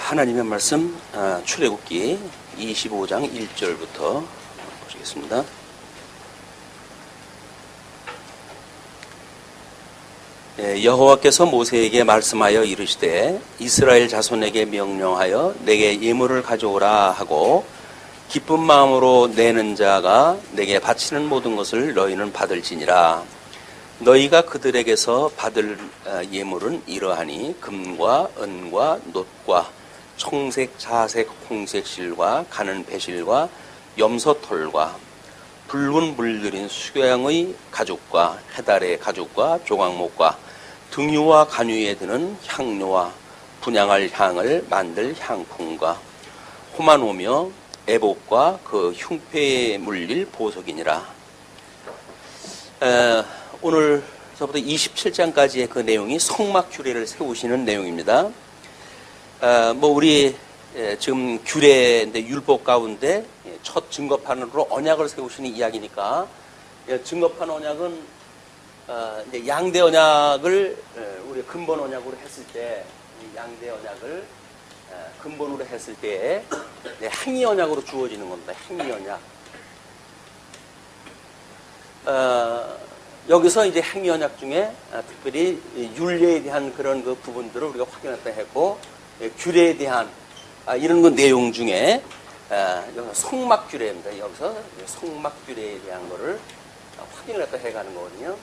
하나님의 말씀 출애굽기 25장 1절부터 보시겠습니다. 여호와께서 모세에게 말씀하여 이르시되 이스라엘 자손에게 명령하여 내게 예물을 가져오라 하고 기쁜 마음으로 내는 자가 내게 바치는 모든 것을 너희는 받을지니라. 너희가 그들에게서 받을 예물은 이러하니 금과 은과 놋과 청색, 자색, 홍색 실과 가는 배실과 염소털과 붉은 물들인 수양의 가죽과 해달의 가죽과 조각목과 등유와 간유에 드는 향료와 분향할 향을 만들 향품과 호마노며 애복과 그 흉패에 물릴 보석이니라. 오늘서부터 27장까지의 그 내용이 성막 규례를 세우시는 내용입니다. 우리 지금 규례인데 율법 가운데 첫 증거판으로 언약을 세우시는 이야기니까, 증거판 언약은 이제 양대 언약을 우리 근본 언약으로 했을 때, 양대 언약을 근본으로 했을 때 행위 언약으로 주어지는 겁니다. 행위 언약. 여기서 이제 행위 언약 중에 특별히 율례에 대한 그런 그 부분들을 우리가 확인했다 했고, 규례에 대한 이런 그 내용 중에 여기서 성막 규례입니다. 여기서 성막 규례에 대한 거를 확인을 했다 해가는 거거든요.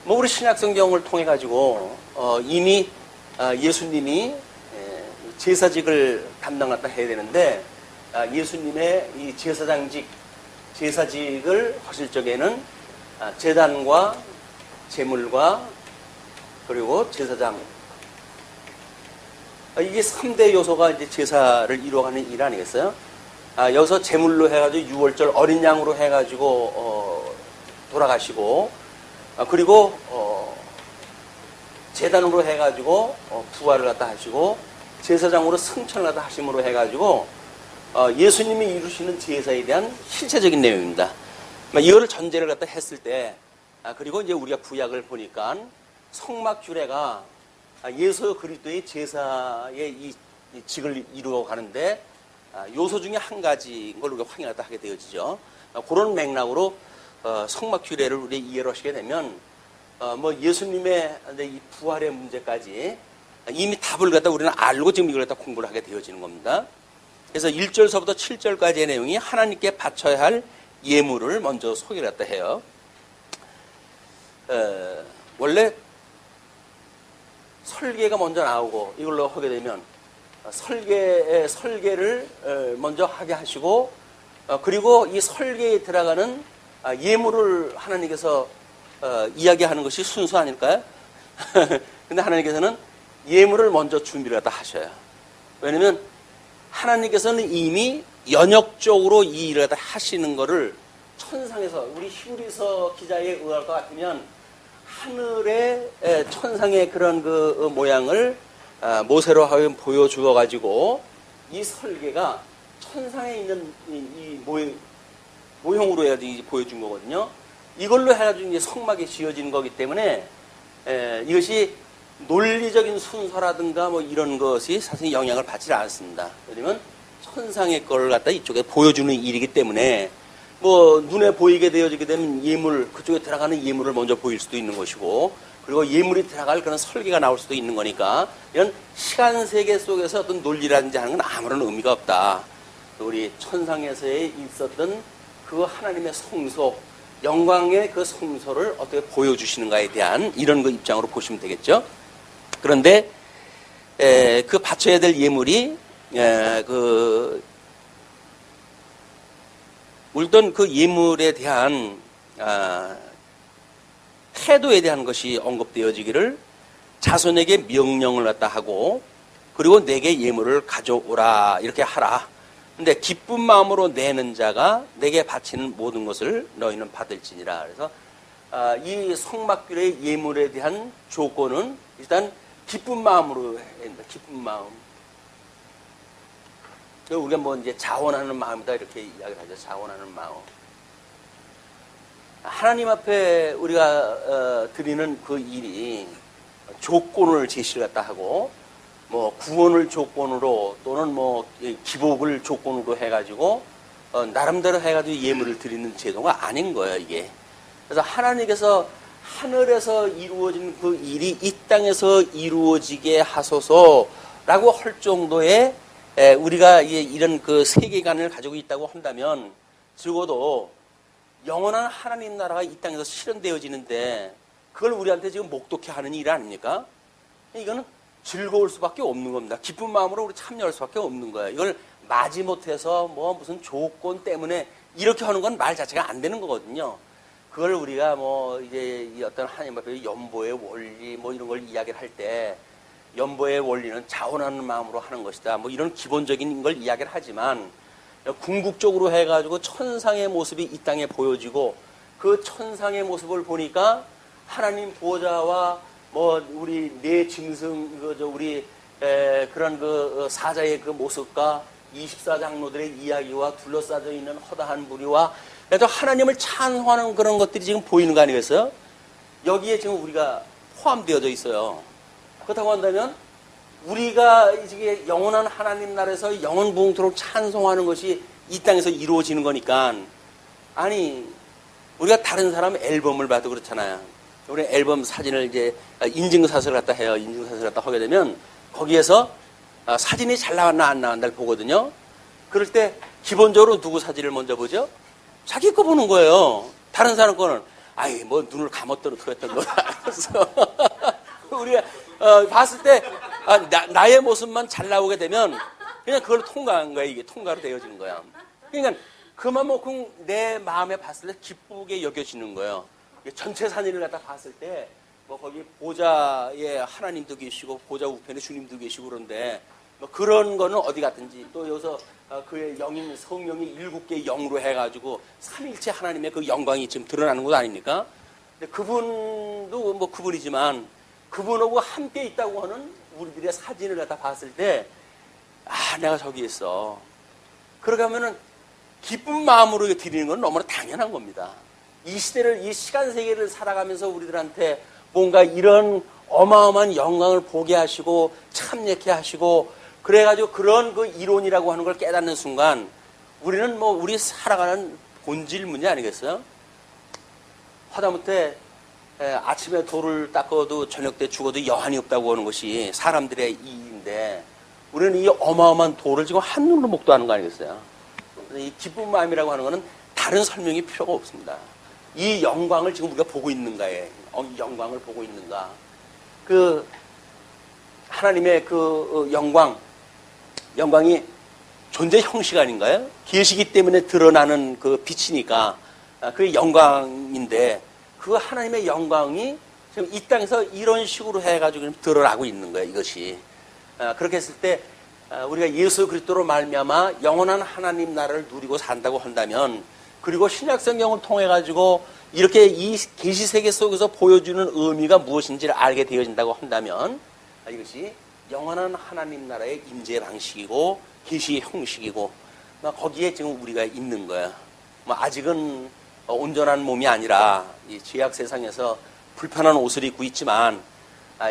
우리 신약 성경을 통해 가지고 이미 예수님이 제사직을 담당했다 해야 되는데, 예수님의 이 제사직을 하실 적에는 제단과 제물과 그리고 제사장, 이게 3대 요소가 이제 제사를 이루어가는 일 아니겠어요? 여기서 제물로 해가지고 유월절 어린 양으로 해가지고 돌아가시고, 그리고 제단으로 해가지고 부활을 갖다 하시고, 제사장으로 승천을 갖다 하심으로 해가지고 예수님이 이루시는 제사에 대한 실체적인 내용입니다. 이거를 전제를 갖다 했을 때, 그리고 이제 우리가 구약을 보니까 성막 규례가 예수 그리스도의 제사의 이 직을 이루어 가는데 요소 중에 한 가지인 걸 우리가 확인하다 하게 되어지죠. 그런 맥락으로 성막 규례를 우리 이해를 하시게 되면 예수님의 이 부활의 문제까지 이미 답을 갖다 우리는 알고 지금 이걸 갖다 공부를 하게 되어지는 겁니다. 그래서 1절서부터 7절까지의 내용이 하나님께 바쳐야 할 예물을 먼저 소개를 갖다 해요. 원래 설계가 먼저 나오고 이걸로 하게 되면 설계를 먼저 하게 하시고, 그리고 이 설계에 들어가는 예물을 하나님께서 이야기하는 것이 순서 아닐까요? 근데 하나님께서는 예물을 먼저 준비를 갖다 하셔요. 왜냐면 하나님께서는 이미 연역적으로 이 일을 갖다 하시는 거를 천상에서, 우리 히브리서 기자에 의할 것 같으면 하늘의 천상의 그런 그 모양을 모세로 하여금 보여주어 가지고 이 설계가 천상에 있는 이 모형으로 해가지고 보여준 거거든요. 이걸로 해가지고 이제 성막이 지어진 거기 때문에 이것이 논리적인 순서라든가 이런 것이 사실 영향을 받지 않습니다. 왜냐면 천상의 거를 갖다 이쪽에 보여주는 일이기 때문에, 눈에 보이게 되어지게 되면 예물, 그쪽에 들어가는 예물을 먼저 보일 수도 있는 것이고, 그리고 예물이 들어갈 그런 설계가 나올 수도 있는 거니까, 이런 시간 세계 속에서 어떤 논리라든지 하는 건 아무런 의미가 없다. 우리 천상에서의 있었던 그 하나님의 성소, 영광의 그 성소를 어떻게 보여주시는가에 대한 이런 그 입장으로 보시면 되겠죠. 그런데 그 바쳐야 될 예물이 물론 그 예물에 대한 태도에 대한 것이 언급되어지기를 자손에게 명령을 갖다 하고, 그리고 내게 예물을 가져오라 이렇게 하라. 근데 기쁜 마음으로 내는 자가 내게 바치는 모든 것을 너희는 받을지니라. 그래서 이 성막규례의 예물에 대한 조건은 일단 기쁜 마음으로 해야 된다. 기쁜 마음. 우리가 이제 자원하는 마음이다 이렇게 이야기를 하죠. 자원하는 마음. 하나님 앞에 우리가 드리는 그 일이 조건을 제시를 갖다 하고, 뭐 구원을 조건으로 또는 뭐 기복을 조건으로 해가지고 나름대로 해가지고 예물을 드리는 제도가 아닌 거예요, 이게. 그래서 하나님께서 하늘에서 이루어진 그 일이 이 땅에서 이루어지게 하소서라고 할 정도의 우리가 이런 그 세계관을 가지고 있다고 한다면 적어도 영원한 하나님 나라가 이 땅에서 실현되어지는데 그걸 우리한테 지금 목독해 하는 일 아닙니까? 이거는 즐거울 수밖에 없는 겁니다. 기쁜 마음으로 우리 참여할 수밖에 없는 거예요. 이걸 마지못해서 뭐 무슨 조건 때문에 이렇게 하는 건 말 자체가 안 되는 거거든요. 그걸 우리가 뭐 이제 어떤 하나님 앞에 연보의 원리 뭐 이런 걸 이야기를 할 때 연보의 원리는 자원하는 마음으로 하는 것이다. 뭐 이런 기본적인 걸 이야기를 하지만 궁극적으로 해가지고 천상의 모습이 이 땅에 보여지고 그 천상의 모습을 보니까 하나님 보좌와 뭐 우리 내 짐승 우리 그런 그 사자의 그 모습과 24장로들의 이야기와 둘러싸여 있는 허다한 무리와 그래도 하나님을 찬송하는 그런 것들이 지금 보이는 거 아니겠어요? 여기에 지금 우리가 포함되어져 있어요. 그렇다고 한다면 우리가 이제 영원한 하나님 나라에서 영원부흥토록 찬송하는 것이 이 땅에서 이루어지는 거니까 아니 우리가 다른 사람 앨범을 봐도 그렇잖아요. 우리 앨범 사진을 이제 인증사슬을 갖다 해요. 인증사슬을 갖다 하게 되면 거기에서 사진이 잘 나왔나 안 나왔나를 보거든요. 그럴 때 기본적으로 누구 사진을 먼저 보죠? 자기 거 보는 거예요. 다른 사람 거는 아이 뭐 눈을 감았던 어떻겠던 거다. 그래서 우리가 봤을 때 나의 모습만 잘 나오게 되면 그냥 그걸 통과한 거야. 이게 통과로 되어지는 거야. 그러니까 그만큼 내 마음에 봤을 때 기쁘게 여겨지는 거예요. 전체 사진을 갖다 봤을 때 뭐 거기 보좌에 하나님도 계시고 보좌 우편에 주님도 계시고 그런데 뭐 그런 거는 어디 갔든지 또 여기서 그의 영인 성령이 7개의 영으로 해가지고 삼일체 하나님의 그 영광이 지금 드러나는 것 아닙니까? 근데 그분도 뭐 그분이지만 그분하고 함께 있다고 하는 우리들의 사진을 갖다 봤을 때 내가 저기 있어. 그러게 하면은 기쁜 마음으로 드리는 건 너무나 당연한 겁니다. 이 시대를, 이 시간 세계를 살아가면서 우리들한테 뭔가 이런 어마어마한 영광을 보게 하시고 참여케 하시고 그래가지고 그런 그 이론이라고 하는 걸 깨닫는 순간 우리는 뭐 우리 살아가는 본질 문제 아니겠어요? 하다못해 아침에 돌을 닦아도 저녁 때 죽어도 여한이 없다고 하는 것이 사람들의 이인데 우리는 이 어마어마한 돌을 지금 한눈으로 목도하는 거 아니겠어요? 이 기쁜 마음이라고 하는 것은 다른 설명이 필요가 없습니다. 이 영광을 지금 우리가 보고 있는가에 영광을 보고 있는가? 그 하나님의 그 영광이 존재 형식 아닌가요? 계시기 때문에 드러나는 그 빛이니까 그 영광인데 그 하나님의 영광이 지금 이 땅에서 이런 식으로 해가지고 드러나고 있는 거예요. 이것이 그렇게 했을 때 우리가 예수 그리스도로 말미암아 영원한 하나님 나라를 누리고 산다고 한다면 그리고 신약성경을 통해 가지고 이렇게 이 계시 세계 속에서 보여주는 의미가 무엇인지를 알게 되어진다고 한다면 이것이 영원한 하나님 나라의 임재 방식이고 계시의 형식이고 거기에 지금 우리가 있는 거야. 아직은 온전한 몸이 아니라 이 죄악 세상에서 불편한 옷을 입고 있지만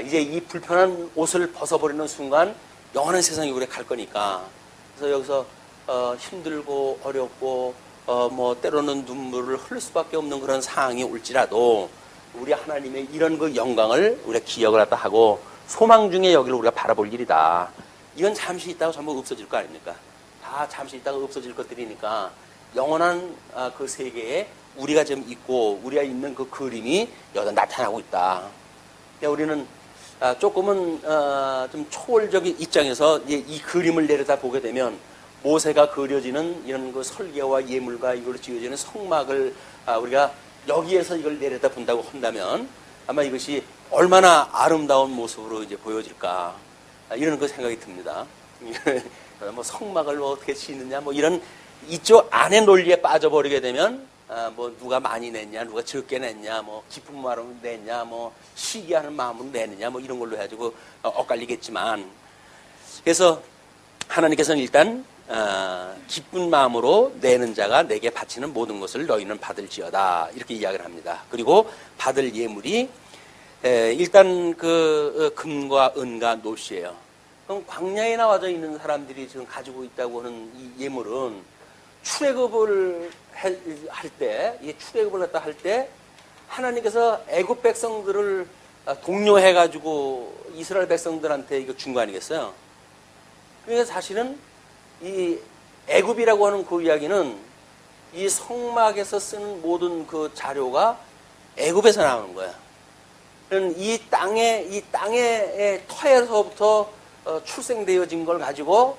이제 이 불편한 옷을 벗어버리는 순간 영원한 세상에 우리가 갈 거니까 그래서 여기서 힘들고 어렵고 뭐 때로는 눈물을 흘릴 수밖에 없는 그런 상황이 올지라도 우리 하나님의 이런 그 영광을 우리가 기억을 하다 하고 소망 중에 여기를 우리가 바라볼 일이다. 이건 잠시 있다가 전부 없어질 거 아닙니까? 다 잠시 있다가 없어질 것들이니까 영원한 그 세계에 우리가 지금 있고 우리가 있는 그 그림이 여기 나타나고 있다. 우리는 조금은 좀 초월적인 입장에서 이 그림을 내려다 보게 되면 모세가 그려지는 이런 그 설계와 예물과 이걸로 지어지는 성막을 우리가 여기에서 이걸 내려다 본다고 한다면 아마 이것이 얼마나 아름다운 모습으로 이제 보여질까 이런 그 생각이 듭니다. 뭐 성막을 뭐 어떻게 짓느냐 뭐 이런 이쪽 안의 논리에 빠져버리게 되면 뭐 누가 많이 냈냐 누가 적게 냈냐 뭐 기쁜 마음으로 냈냐 뭐 시기하는 마음으로 내느냐 뭐 이런 걸로 해가지고 엇갈리겠지만 그래서 하나님께서는 일단 기쁜 마음으로 내는 자가 내게 바치는 모든 것을 너희는 받을지어다 이렇게 이야기를 합니다. 그리고 받을 예물이 일단 그 금과 은과 노시예요. 그럼 광야에 나와져 있는 사람들이 지금 가지고 있다고 하는 이 예물은 출애굽을 할 때, 이 출애굽을 갖다 할 때 하나님께서 애굽 백성들을 독려해가지고 이스라엘 백성들한테 이거 준 거 아니겠어요? 그러니까 사실은 이 애굽이라고 하는 그 이야기는 이 성막에서 쓰는 모든 그 자료가 애굽에서 나오는 거야. 이 땅의 터에서부터 출생되어진 걸 가지고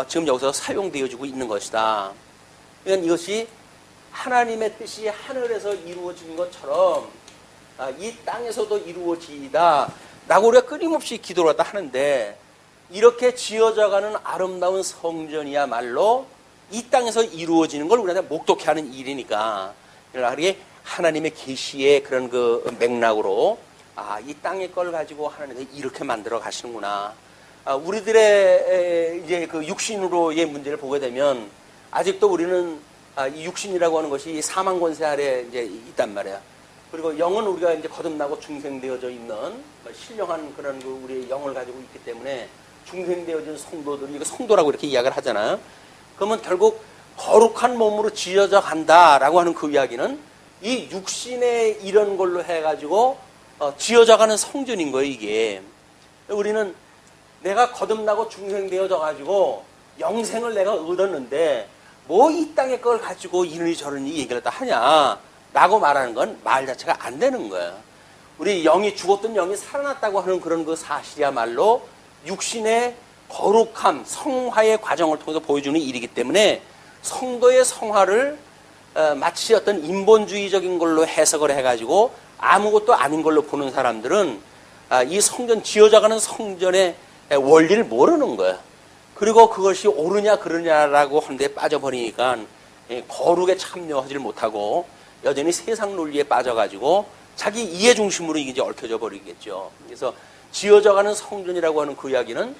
지금 여기서 사용되어지고 있는 것이다. 그러니까 이것이 하나님의 뜻이 하늘에서 이루어진 것처럼 이 땅에서도 이루어지이다 라고 우리가 끊임없이 기도를 갖다 하는데, 이렇게 지어져가는 아름다운 성전이야말로 이 땅에서 이루어지는 걸 우리가 목독해 하는 일이니까, 그게 하나님의 계시의 그런 그 맥락으로 이 땅의 걸 가지고 하나님이 이렇게 만들어 가시는구나. 우리들의 이제 그 육신으로의 문제를 보게 되면 아직도 우리는 이 육신이라고 하는 것이 사망 권세 아래 이제 있단 말이야. 그리고 영은 우리가 이제 거듭나고 중생되어져 있는 신령한 그런 그 우리의 영을 가지고 있기 때문에 중생되어진 성도들이, 이거 성도라고 이렇게 이야기를 하잖아요. 그러면 결국 거룩한 몸으로 지어져 간다라고 하는 그 이야기는 이 육신의 이런 걸로 해가지고 지어져 가는 성전인 거예요, 이게. 우리는 내가 거듭나고 중생되어져 가지고 영생을 내가 얻었는데 뭐 이 땅의 걸 가지고 이러니 저러니 얘기를 다 하냐라고 말하는 건 말 자체가 안 되는 거예요. 우리 영이, 죽었던 영이 살아났다고 하는 그런 그 사실이야말로 육신의 거룩함, 성화의 과정을 통해서 보여주는 일이기 때문에 성도의 성화를 마치 어떤 인본주의적인 걸로 해석을 해가지고 아무것도 아닌 걸로 보는 사람들은 이 성전, 지어져가는 성전의 원리를 모르는 거예요. 그리고 그것이 옳으냐 그러냐라고 한 데 빠져버리니까 거룩에 참여하지 못하고 여전히 세상 논리에 빠져가지고 자기 이해 중심으로 이게 이제 얽혀져 버리겠죠. 그래서 지어져가는 성전이라고 하는 그 이야기는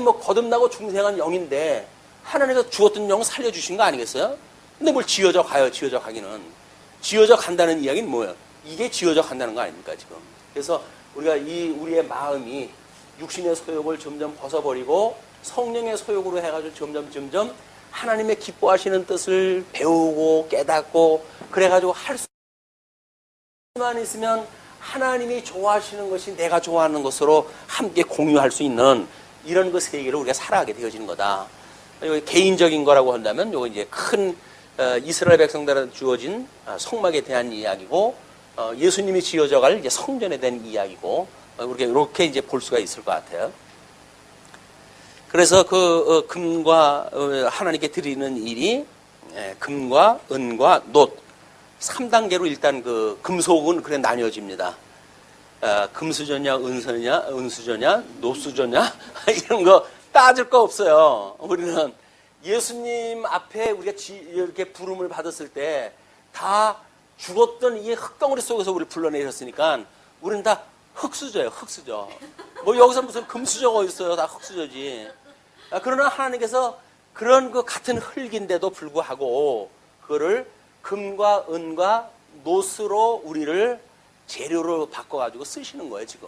뭐 거듭나고 중생한 영인데 하나님께서 죽었던 영을 살려주신 거 아니겠어요? 근데 뭘 지어져 가요? 지어져 가기는. 지어져 간다는 이야기는 뭐예요? 이게 지어져 간다는 거 아닙니까, 지금? 그래서 우리가 우리의 마음이 육신의 소욕을 점점 벗어버리고 성령의 소욕으로 해가지고 점점 하나님의 기뻐하시는 뜻을 배우고 깨닫고 그래가지고 할 수만 있으면 하나님이 좋아하시는 것이 내가 좋아하는 것으로 함께 공유할 수 있는 이런 그 세계를 우리가 살아가게 되어지는 거다. 여기 개인적인 거라고 한다면 요거 이제 큰 이스라엘 백성들한테 주어진 성막에 대한 이야기고, 예수님이 지어져갈 이제 성전에 대한 이야기고, 우리가 이렇게 이제 볼 수가 있을 것 같아요. 그래서 그 금과 하나님께 드리는 일이 금과 은과 놋 3단계로 일단 그 금속은 그래 나뉘어집니다. 금수저냐, 은수저냐, 노수저냐 이런 거 따질 거 없어요. 우리는 예수님 앞에 우리가 이렇게 부름을 받았을 때 다 죽었던 이 흙덩어리 속에서 우리를 불러내셨으니까 우리는 다 흙수저예요, 흙수저. 뭐 여기서 무슨 금수저가 있어요, 다 흙수저지. 그러나 하나님께서 그런 그 같은 흙인데도 불구하고 그거를 금과 은과 놋으로 우리를 재료로 바꿔가지고 쓰시는 거예요, 지금.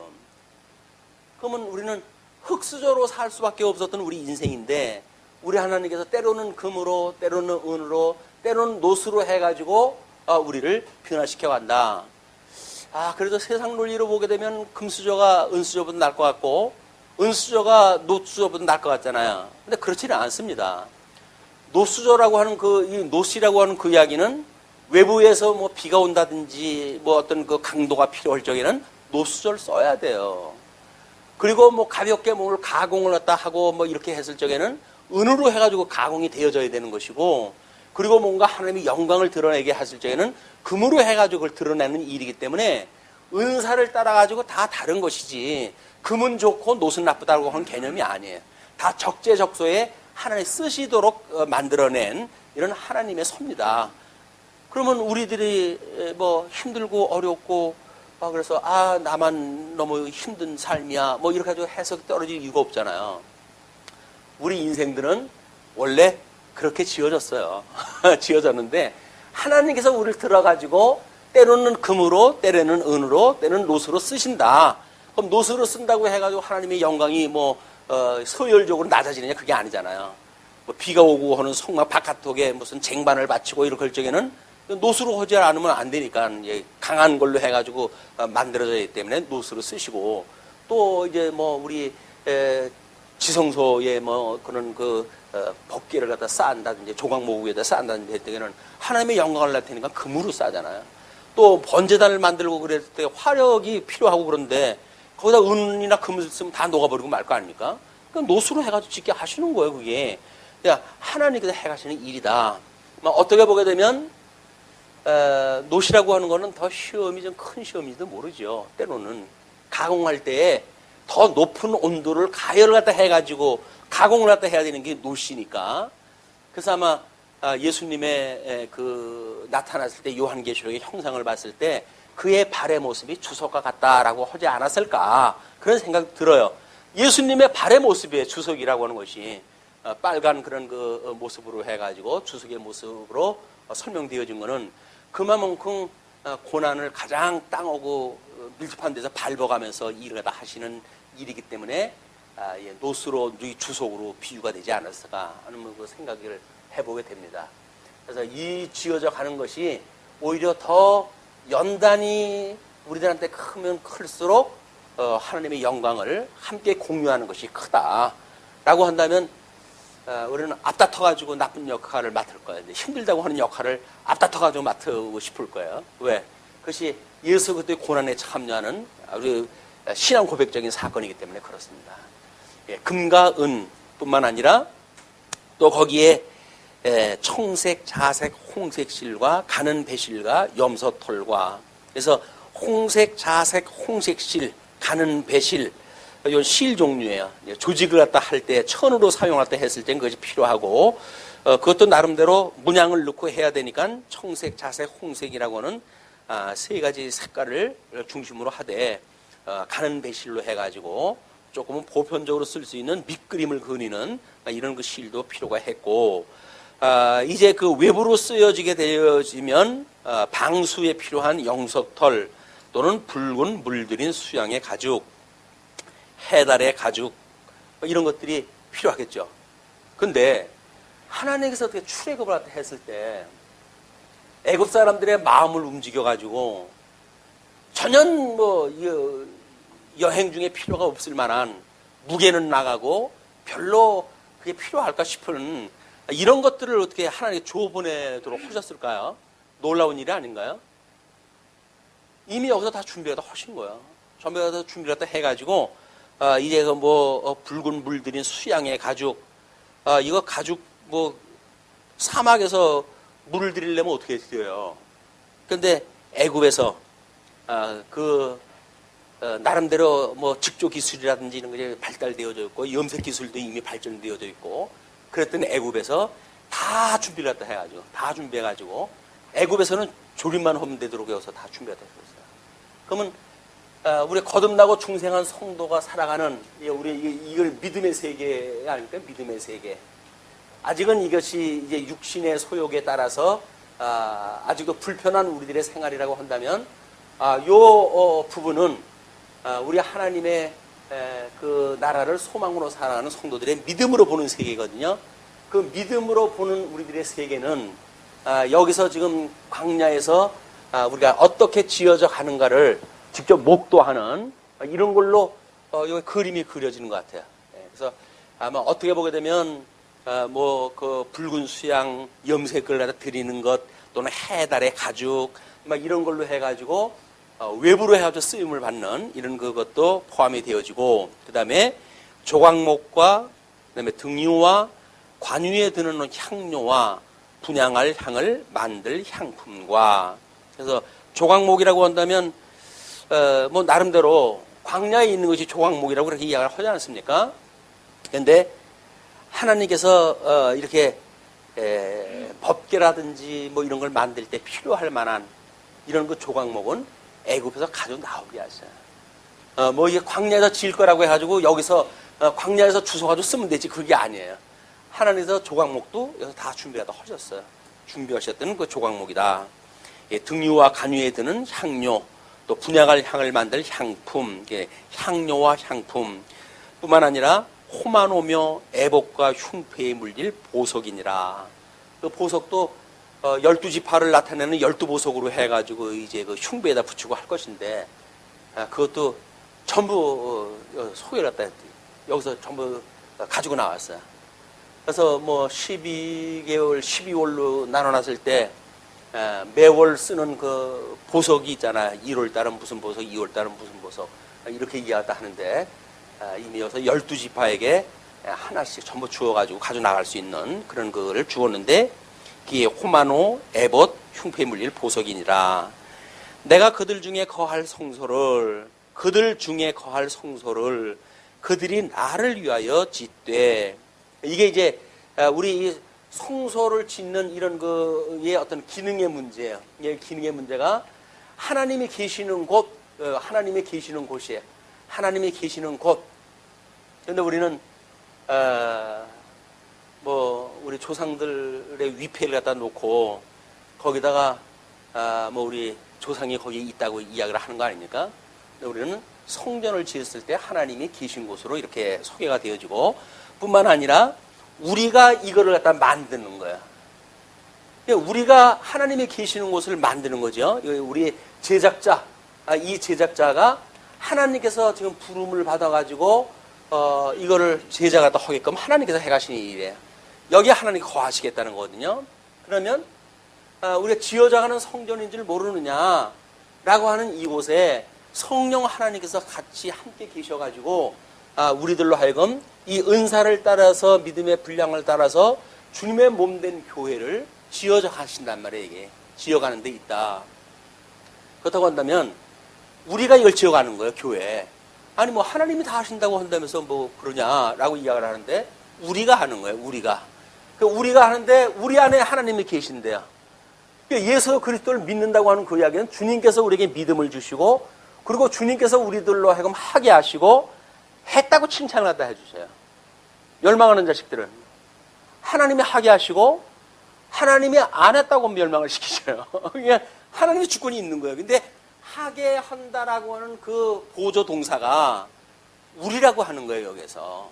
그러면 우리는 흙수저로 살 수밖에 없었던 우리 인생인데, 우리 하나님께서 때로는 금으로, 때로는 은으로, 때로는 놋으로 해가지고 우리를 변화시켜 간다. 그래도 세상 논리로 보게 되면 금수저가 은수저보다 나을 것 같고, 은수저가 놋수저보다 나을 것 같잖아요. 근데 그렇지는 않습니다. 놋수저라고 하는 이 놋이라고 하는 그 이야기는 외부에서 뭐 비가 온다든지 뭐 어떤 그 강도가 필요할 적에는 놋수저를 써야 돼요. 그리고 뭐 가볍게 뭘 가공을 갖다 하고 뭐 이렇게 했을 적에는 은으로 해가지고 가공이 되어져야 되는 것이고, 그리고 뭔가 하나님의 영광을 드러내게 하실 적에는 금으로 해가지고 그걸 드러내는 일이기 때문에 은사를 따라가지고 다 다른 것이지, 금은 좋고 놋은 나쁘다고 하는 개념이 아니에요. 다 적재적소에 하나님 쓰시도록 만들어낸 이런 하나님의 섭니다. 그러면 우리들이 뭐 힘들고 어렵고 그래서 나만 너무 힘든 삶이야 뭐 이렇게 가지고 해석이 떨어질 이유가 없잖아요. 우리 인생들은 원래 그렇게 지어졌어요. 지어졌는데 하나님께서 우리를 들어가지고 때로는 금으로, 때로는 은으로, 때로는 놋으로 쓰신다. 그럼 놋으로 쓴다고 해가지고 하나님의 영광이 뭐 서열적으로 낮아지느냐 그게 아니잖아요. 뭐 비가 오고 하는 성막 바깥쪽에 무슨 쟁반을 바치고 이럴 적에는 노수로 하지 않으면 안 되니까 강한 걸로 해가지고 만들어져야 되기 때문에 노수로 쓰시고 또 이제 뭐 우리 지성소에 뭐 그런 법계를 갖다 쌓는다든지 조각목 위에다 쌓는다든지 할 때는 하나님의 영광을 나타내니까 금으로 쌓잖아요. 또 번제단을 만들고 그랬을 때 화력이 필요하고 그런데 거기다 은이나 금을 쓰면 다 녹아버리고 말 거 아닙니까? 그러니까 노수로 해가지고 짓게 하시는 거예요, 그게. 그러니까 하나님께서 해가시는 일이다. 어떻게 보게 되면 노시라고 하는 거는 더 시험이 좀 큰 시험인지도 모르죠. 때로는 가공할 때에 더 높은 온도를 가열을 갖다 해가지고 가공을 갖다 해야 되는 게 노시니까. 그래서 아마 예수님의 나타났을 때 요한계시록의 형상을 봤을 때 그의 발의 모습이 주석과 같다라고 하지 않았을까 그런 생각이 들어요. 예수님의 발의 모습이에요. 주석이라고 하는 것이 빨간 그런 모습으로 해가지고 주석의 모습으로 설명되어진 거는 그만큼 고난을 가장 땅하고 밀접한 데서 밟아가면서 일을 다 하시는 일이기 때문에 노수로 주석으로 비유가 되지 않았을까 하는 그 생각을 해보게 됩니다. 그래서 이 지어져 가는 것이 오히려 더 연단이 우리들한테 크면 클수록 하나님의 영광을 함께 공유하는 것이 크다라고 한다면 우리는 앞다퉈가지고 나쁜 역할을 맡을 거예요. 힘들다고 하는 역할을 앞다퉈가지고 맡고 싶을 거예요. 왜? 그것이 예수 그리스도의 고난에 참여하는 우리 신앙 고백적인 사건이기 때문에 그렇습니다. 금과 은뿐만 아니라 또 거기에 청색, 자색, 홍색 실과 가는 배실과 염소털과 그래서 홍색, 자색, 홍색 실, 가는 배실 이건 실 종류예요. 조직을 갖다 할 때 천으로 사용할 때 했을 땐 그것이 필요하고 그것도 나름대로 문양을 넣고 해야 되니까 청색, 자색, 홍색이라고 하는 세 가지 색깔을 중심으로 하되 가는 배실로 해가지고 조금은 보편적으로 쓸 수 있는 밑그림을 그리는 이런 그 실도 필요가 했고 이제 그 외부로 쓰여지게 되어지면 방수에 필요한 영석털 또는 붉은 물들인 수양의 가죽, 해달의 가죽 이런 것들이 필요하겠죠. 근데 하나님께서 어떻게 출애굽을 했을 때 애굽 사람들의 마음을 움직여가지고 전혀 여행 중에 필요가 없을 만한 무게는 나가고 별로 그게 필요할까 싶은 이런 것들을 어떻게 하나님께 줘보내도록 하셨을까요? 놀라운 일이 아닌가요? 이미 여기서 다 준비가 다 하신 거예요. 준비가 다 해가지고 이제 붉은 물들인 수양의 가죽 이거 가죽 사막에서 물을 들이려면 어떻게 드려요? 근데 애굽에서 나름대로 직조 기술이라든지 이런 것이 발달되어져 있고 염색 기술도 이미 발전되어져 있고 그랬더니 애굽에서 다 준비를 갖다 해가지고 다 준비해가지고 애굽에서는 조립만 하면 되도록 해서 다 준비가 됐어요. 그러면 우리 거듭나고 중생한 성도가 살아가는 이걸 믿음의 세계 아닙니까? 믿음의 세계. 아직은 이것이 이제 육신의 소욕에 따라서 아직도 불편한 우리들의 생활이라고 한다면 요 부분은 우리 하나님의 그 나라를 소망으로 살아가는 성도들의 믿음으로 보는 세계거든요. 그 믿음으로 보는 우리들의 세계는 여기서 지금 광야에서 우리가 어떻게 지어져 가는가를 직접 목도하는 이런 걸로 여기 그림이 그려지는 것 같아요. 그래서 아마 어떻게 보게 되면 그 붉은 수양 염색을 갖다 드리는 것 또는 해달의 가죽 이런 걸로 해가지고 외부로 해가지고 쓰임을 받는 이런 그것도 포함이 되어지고 그 다음에 조각목과 그다음에 등유와 관유에 드는 향료와 분향할 향을 만들 향품과 그래서 조각목이라고 한다면 나름대로 광야에 있는 것이 조각목이라고 그렇게 이야기를 하지 않습니까? 그런데 하나님께서 이렇게 법계라든지 이런 걸 만들 때 필요할 만한 이런 그 조각목은 애굽에서 가지고 나오게 하셔요. 이게 광야에서 지을 거라고 해가지고 여기서 광야에서 주워가지고 쓰면 되지 그게 아니에요. 하나님께서 조각목도 여기서 다 준비가 다 하셨어요. 준비하셨던 그 조각목이다. 등유와 간유에 드는 향료, 또 분향할 향을 만들 향품, 향료와 향품 뿐만 아니라 호만오며 애복과 흉패에 물릴 보석이니라. 그 보석도 12지파를 나타내는 12보석으로 해가지고 이제 그 흉배에다 붙이고 할 것인데, 그것도 전부 소개를 갖다 여기서 전부 가지고 나왔어요. 그래서 뭐 12개월, 12월로 나눠놨을 때 매월 쓰는 그 보석이 있잖아요. 1월 달은 무슨 보석, 2월 달은 무슨 보석, 이렇게 이해하다 하는데, 이미 여기서 12지파에게 하나씩 전부 주어가지고 가지고 나갈 수 있는 그런 거를 주었는데, 그게 호마노, 에봇, 흉패에 물릴 보석이니라. 내가 그들 중에 거할 성소를 그들이 나를 위하여 짓되. 이게 이제 우리 성소를 짓는 이런 거의 어떤 기능의 문제예요. 이 기능의 문제가 하나님이 계시는 곳, 하나님이 계시는 곳이에요. 하나님이 계시는 곳. 그런데 우리는 뭐 우리 조상들의 위패를 갖다 놓고 거기다가 뭐 우리 조상이 거기에 있다고 이야기를 하는 거 아닙니까? 근데 우리는 성전을 지었을 때 하나님이 계신 곳으로 이렇게 소개가 되어지고, 뿐만 아니라 우리가 이거를 갖다 만드는 거야. 우리가 하나님이 계시는 곳을 만드는 거죠. 우리 제작자, 이 제작자가 하나님께서 지금 부름을 받아가지고 이거를 제작하다 하게끔 하나님께서 해가신 일이에요. 여기에 하나님이 거하시겠다는 거거든요. 그러면 우리가 지어져가는 성전인 줄 모르느냐라고 하는 이곳에 성령 하나님께서 같이 함께 계셔가지고 우리들로 하여금 이 은사를 따라서, 믿음의 분량을 따라서 주님의 몸된 교회를 지어져 가신단 말이에요. 이게 지어가는 데 있다. 그렇다고 한다면 우리가 이걸 지어가는 거예요. 교회. 아니 뭐 하나님이 다 하신다고 한다면서 뭐 그러냐라고 이야기를 하는데, 우리가 하는 거예요. 우리가 하는데 우리 안에 하나님이 계신대요. 예수 그리스도를 믿는다고 하는 그 이야기는 주님께서 우리에게 믿음을 주시고, 그리고 주님께서 우리들로 하여금 하게 하시고 했다고 칭찬을 갖다 해주세요. 멸망하는 자식들은 하나님이 하게 하시고 하나님이 안 했다고 멸망을 시키셔요. 그냥 하나님의 주권이 있는 거예요. 근데 하게 한다라고 하는 그 보조 동사가 우리라고 하는 거예요. 여기서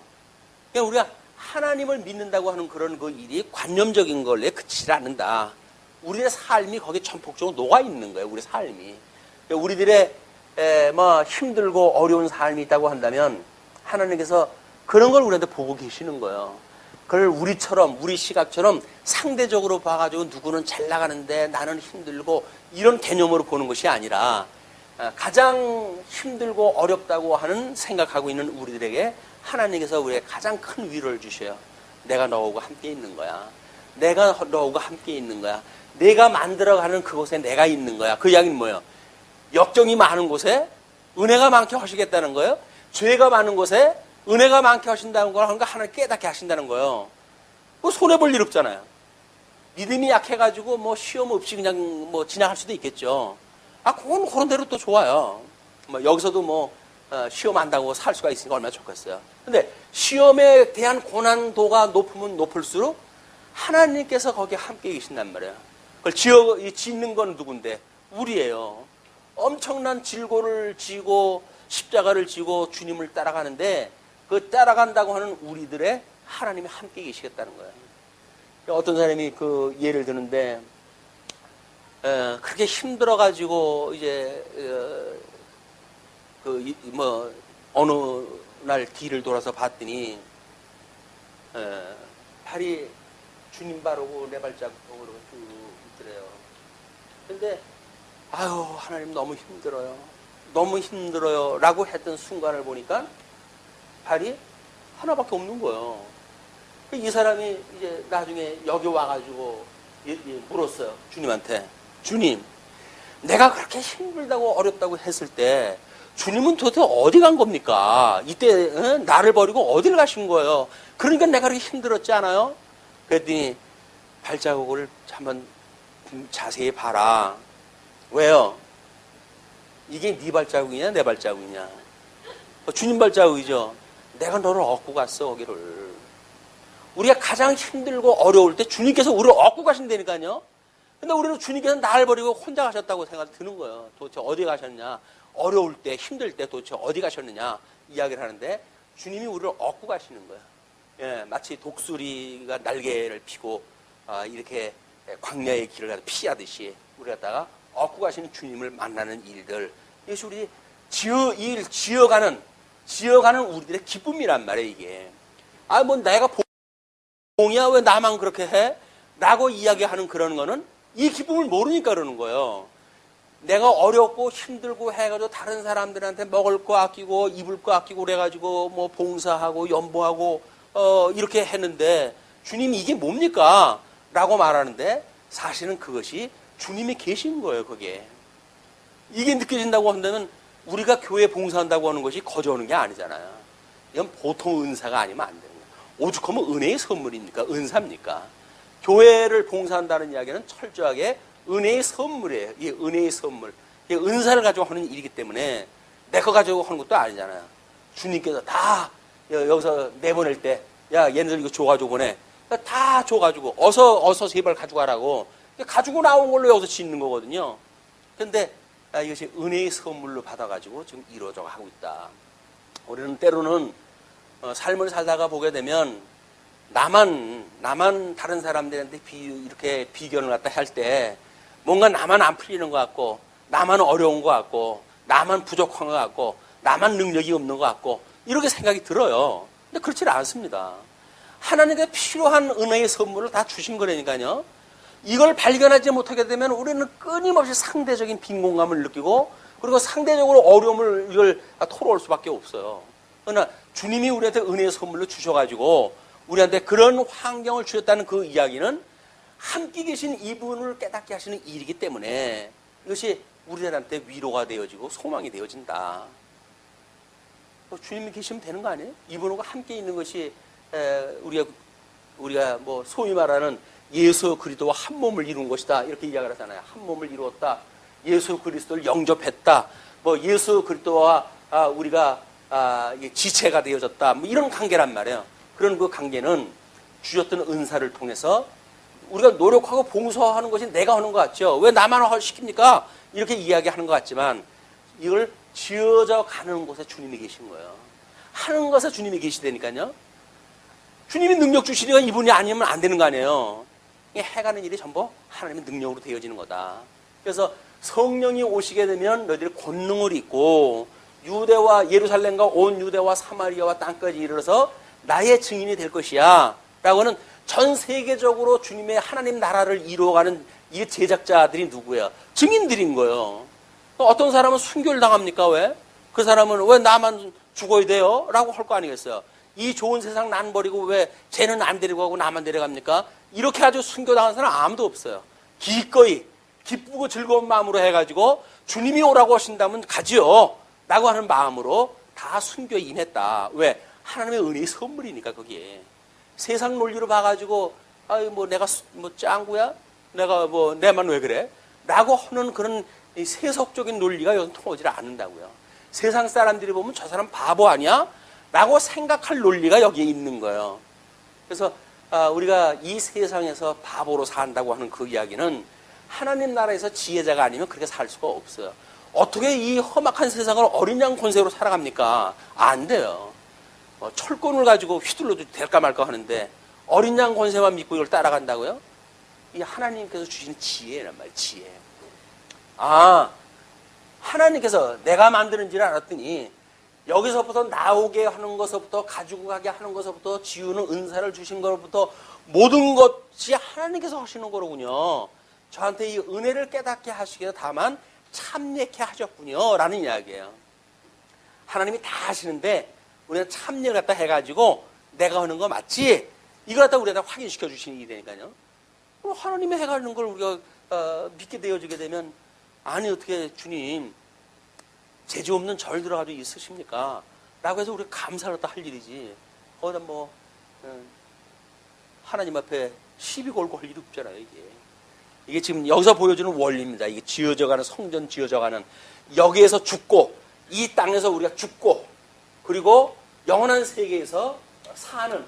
그냥 우리가 하나님을 믿는다고 하는 그런 그 일이 관념적인 걸로 그치지 않는다. 우리의 삶이 거기에 전폭적으로 녹아 있는 거예요. 우리 삶이. 우리들의 뭐 힘들고 어려운 삶이 있다고 한다면 하나님께서 그런 걸 우리한테 보고 계시는 거예요. 그걸 우리처럼, 우리 시각처럼 상대적으로 봐가지고 누구는 잘 나가는데 나는 힘들고 이런 개념으로 보는 것이 아니라, 가장 힘들고 어렵다고 하는 생각하고 있는 우리들에게 하나님께서 우리에게 가장 큰 위로를 주셔요. 내가 너하고 함께 있는 거야. 내가 너하고 함께 있는 거야. 내가 만들어가는 그곳에 내가 있는 거야. 그 이야기는 뭐예요? 역정이 많은 곳에 은혜가 많게 하시겠다는 거예요. 죄가 많은 곳에 은혜가 많게 하신다는 걸 하니까 하나님 깨닫게 하신다는 거예요. 그거 손해볼 일 없잖아요. 믿음이 약해가지고 뭐 시험 없이 그냥 뭐 지나갈 수도 있겠죠. 그건 그런 대로 또 좋아요. 뭐 여기서도 뭐 시험 안다고 살 수가 있으니까 얼마나 좋겠어요. 근데 시험에 대한 고난도가 높으면 높을수록 하나님께서 거기에 함께 계신단 말이에요. 그걸 짓는 건 누군데? 우리예요. 엄청난 질고를 지고 십자가를 지고 주님을 따라가는데, 그 따라간다고 하는 우리들의 하나님이 함께 계시겠다는 거예요. 어떤 사람이 그 예를 드는데, 그렇게 힘들어가지고 이제 어느 날 뒤를 돌아서 봤더니 발이 주님 바르고 내 발자국으로 쭉 있더래요. 근데 아유 하나님 너무 힘들어요 라고 했던 순간을 보니까 발이 하나밖에 없는 거예요. 이 사람이 이제 나중에 여기 와가지고 물었어요. 주님한테. 주님, 내가 그렇게 힘들다고 어렵다고 했을 때 주님은 도대체 어디 간 겁니까? 이때 나를 버리고 어디를 가신 거예요? 그러니까 내가 그렇게 힘들었지 않아요? 그랬더니 발자국을 한번 자세히 봐라. 왜요? 이게 네 발자국이냐 내 발자국이냐? 주님 발자국이죠. 내가 너를 얻고 갔어 거기를. 우리가 가장 힘들고 어려울 때 주님께서 우리를 얻고 가신다니까요. 근데 우리는 주님께서 나를 버리고 혼자 가셨다고 생각이 드는 거예요. 도대체 어디 가셨냐? 어려울 때 힘들 때 도대체 어디 가셨느냐 이야기를 하는데, 주님이 우리를 얻고 가시는 거예요. 예, 마치 독수리가 날개를 피고 이렇게 광야의 길을 가서 피하듯이 우리 갖다가 얻고 가시는 주님을 만나는 일들, 이것이 우리 지어가는 우리들의 기쁨이란 말이에요, 이게. 뭐 내가 봉이야 왜 나만 그렇게 해? 라고 이야기하는 그런 거는 이 기쁨을 모르니까 그러는 거예요. 내가 어렵고 힘들고 해가지고 다른 사람들한테 먹을 거 아끼고 입을 거 아끼고 그래가지고 뭐 봉사하고 연보하고 이렇게 했는데 주님이 이게 뭡니까? 라고 말하는데 사실은 그것이 주님이 계신 거예요, 그게. 이게 느껴진다고 한다면 우리가 교회 봉사한다고 하는 것이 거저 오는 게 아니잖아요. 이건 보통 은사가 아니면 안 되는 거예요. 오죽하면 은혜의 선물입니까? 은사입니까? 교회를 봉사한다는 이야기는 철저하게 은혜의 선물이에요. 이 은혜의 선물. 이 은사를 가지고 하는 일이기 때문에 내 거 가지고 하는 것도 아니잖아요. 주님께서 다 여기서 내보낼 때, 야, 얘네들 이거 줘가지고 보내. 다 줘가지고, 어서 제발 가져가라고. 가지고 나온 걸로 여기서 짓는 거거든요. 근데 이것이 은혜의 선물로 받아가지고 지금 이루어져 가고 있다. 우리는 때로는 삶을 살다가 보게 되면 나만 다른 사람들한테 이렇게 비견을 갖다 할 때 뭔가 나만 안 풀리는 것 같고, 나만 어려운 것 같고, 나만 부족한 것 같고, 나만 능력이 없는 것 같고, 이렇게 생각이 들어요. 근데 그렇지 않습니다. 하나님께 필요한 은혜의 선물을 다 주신 거라니까요. 이걸 발견하지 못하게 되면 우리는 끊임없이 상대적인 빈곤감을 느끼고, 그리고 상대적으로 어려움을 이걸 토로할 수밖에 없어요. 그러나 주님이 우리한테 은혜의 선물로 주셔가지고 우리한테 그런 환경을 주셨다는 그 이야기는 함께 계신 이분을 깨닫게 하시는 일이기 때문에 이것이 우리들한테 위로가 되어지고 소망이 되어진다. 주님이 계시면 되는 거 아니에요? 이분과 함께 있는 것이 우리가 뭐 소위 말하는 예수 그리스도와 한 몸을 이룬 것이다, 이렇게 이야기를 하잖아요. 한 몸을 이루었다, 예수 그리스도를 영접했다, 뭐 예수 그리스도와 우리가 지체가 되어졌다, 뭐 이런 관계란 말이에요. 그런 그 관계는 주셨던 은사를 통해서 우리가 노력하고 봉사하는 것이 내가 하는 것 같죠. 왜 나만 시킵니까? 이렇게 이야기하는 것 같지만 이걸 지어져 가는 곳에 주님이 계신 거예요. 하는 것에 주님이 계시다니까요. 주님이 능력 주시니까 이분이 아니면 안 되는 거 아니에요. 해가는 일이 전부 하나님의 능력으로 되어지는 거다. 그래서 성령이 오시게 되면 너희들이 권능을 입고 유대와 예루살렘과 온 유대와 사마리아와 땅까지 이르러서 나의 증인이 될 것이야 라고는 전 세계적으로 주님의 하나님 나라를 이루어가는 이 제작자들이 누구예요? 증인들인 거예요. 어떤 사람은 순교를 당합니까? 왜? 그 사람은 왜 나만 죽어야 돼요? 라고 할 거 아니겠어요? 이 좋은 세상 난 버리고 왜 쟤는 안 데리고 가고 나만 데려갑니까? 이렇게 아주 순교당한 사람 아무도 없어요. 기꺼이 기쁘고 즐거운 마음으로 해가지고 주님이 오라고 하신다면 가지요 라고 하는 마음으로 다 순교에 임했다. 왜? 하나님의 은혜의 선물이니까. 거기에 세상 논리로 봐가지고 뭐 내가 뭐 짱구야? 내가 뭐 내만 왜 그래? 라고 하는 그런 세속적인 논리가 여기서 통하지 않는다고요. 세상 사람들이 보면 저 사람 바보 아니야? 라고 생각할 논리가 여기에 있는 거예요. 그래서 우리가 이 세상에서 바보로 산다고 하는 그 이야기는 하나님 나라에서 지혜자가 아니면 그렇게 살 수가 없어요. 어떻게 이 험악한 세상을 어린 양 권세로 살아갑니까? 안 돼요. 철권을 가지고 휘둘러도 될까 말까 하는데 어린 양 권세만 믿고 이걸 따라간다고요? 이 하나님께서 주시는 지혜란 말이에요. 지혜. 하나님께서 내가 만드는 줄 알았더니 여기서부터 나오게 하는 것부터 가지고 가게 하는 것부터 지우는 은사를 주신 것부터 모든 것이 하나님께서 하시는 거로군요. 저한테 이 은혜를 깨닫게 하시기 위해서 다만 참여케 하셨군요 라는 이야기예요. 하나님이 다 하시는데 우리는 참여를 갖다 해가지고 내가 하는 거 맞지? 이걸 갖다 우리한테 확인시켜 주시는 일이 되니까요. 하나님이 해가는 걸 우리가 믿게 되어지게 되면 아니 어떻게 주님 재주 없는 절 들어가지고 있으십니까? 라고 해서 우리가 감사를 할 일이지. 거기다 뭐 하나님 앞에 시비 걸고 할 일이 없잖아요. 이게 지금 여기서 보여주는 원리입니다. 이게 지어져가는 성전 지어져가는 여기에서 죽고 이 땅에서 우리가 죽고 그리고 영원한 세계에서 사는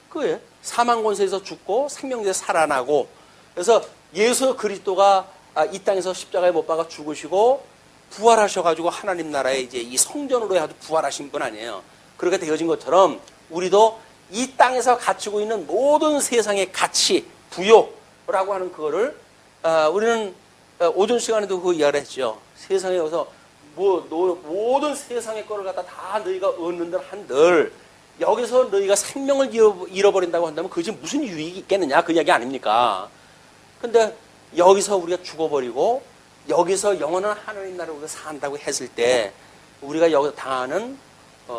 그거예요. 사망 권세에서 죽고 생명에서 살아나고 그래서 예수 그리스도가 이 땅에서 십자가에 못 박아 죽으시고 부활하셔가지고 하나님 나라에 이제 이 성전으로 해도 부활하신 분 아니에요. 그렇게 되어진 것처럼 우리도 이 땅에서 갖추고 있는 모든 세상의 가치, 부요라고 하는 그거를 우리는 오전 시간에도 그 이야기를 했죠. 세상에 여기서 모든 세상의 거를 갖다 다 너희가 얻는들 한들 여기서 너희가 생명을 잃어버린다고 한다면 그것이 무슨 유익이 있겠느냐 그 이야기 아닙니까? 근데 여기서 우리가 죽어버리고 여기서 영원한 하나님 나라로 우리가 산다고 했을 때 우리가 여기서 당하는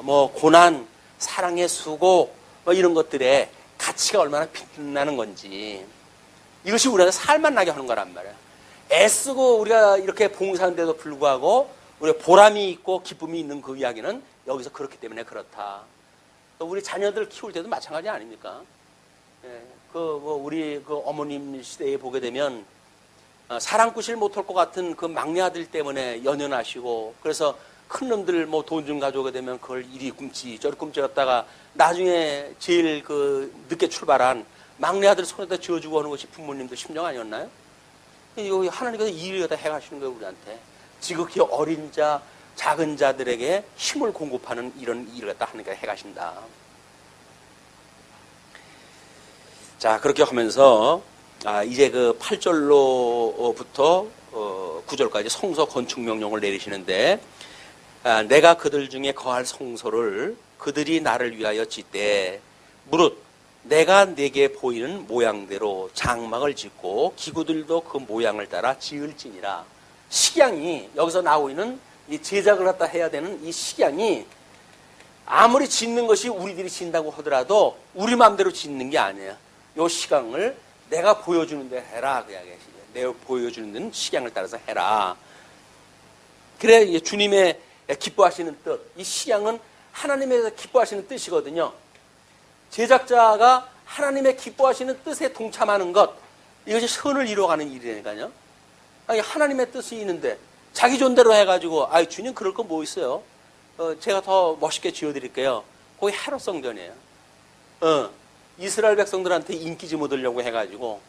뭐 고난, 사랑의 수고 뭐 이런 것들의 가치가 얼마나 빛나는 건지 이것이 우리가 살만 나게 하는 거란 말이에요. 애쓰고 우리가 이렇게 봉사하는데도 불구하고 우리가 보람이 있고 기쁨이 있는 그 이야기는 여기서 그렇기 때문에 그렇다. 또 우리 자녀들 키울 때도 마찬가지 아닙니까? 우리 어머님 시대에 보게 되면 사랑꾼실 못할 것 같은 그 막내 아들 때문에 연연하시고 그래서 큰 놈들 뭐 돈 좀 가져오게 되면 그걸 이리 꿈치 저리 꿈치였다가 나중에 제일 늦게 출발한 막내 아들 손에다 쥐어주고 하는 것이 부모님도 심정 아니었나요? 여기 하나님께서 이 일을 갖다 해가시는 거예요, 우리한테. 지극히 어린 자, 작은 자들에게 힘을 공급하는 이런 일을 갖다 하나님께서 해가신다. 자, 그렇게 하면서, 이제 그 8절로부터 9절까지 성소 건축 명령을 내리시는데, 내가 그들 중에 거할 성소를 그들이 나를 위하여 짓되, 무릇 내가 내게 보이는 모양대로 장막을 짓고 기구들도 그 모양을 따라 지을지니라. 식양이 여기서 나오고 있는 이 제작을 갖다 해야 되는 이 식양이 아무리 짓는 것이 우리들이 짓는다고 하더라도 우리 마음대로 짓는 게 아니에요. 이 식양을 내가 보여주는 데 해라. 그 이야기예요. 내가 보여주는 식양을 따라서 해라. 그래 주님의 기뻐하시는 뜻. 이 식양은 하나님에서 기뻐하시는 뜻이거든요. 제작자가 하나님의 기뻐하시는 뜻에 동참하는 것, 이것이 선을 이루어가는 일이니까요. 아니, 하나님의 뜻이 있는데 자기 존대로 해가지고 주님 그럴 거 뭐 있어요? 제가 더 멋있게 지어드릴게요. 거기 헤롯 성전이에요. 이스라엘 백성들한테 인기 좀 얻으려고 해가지고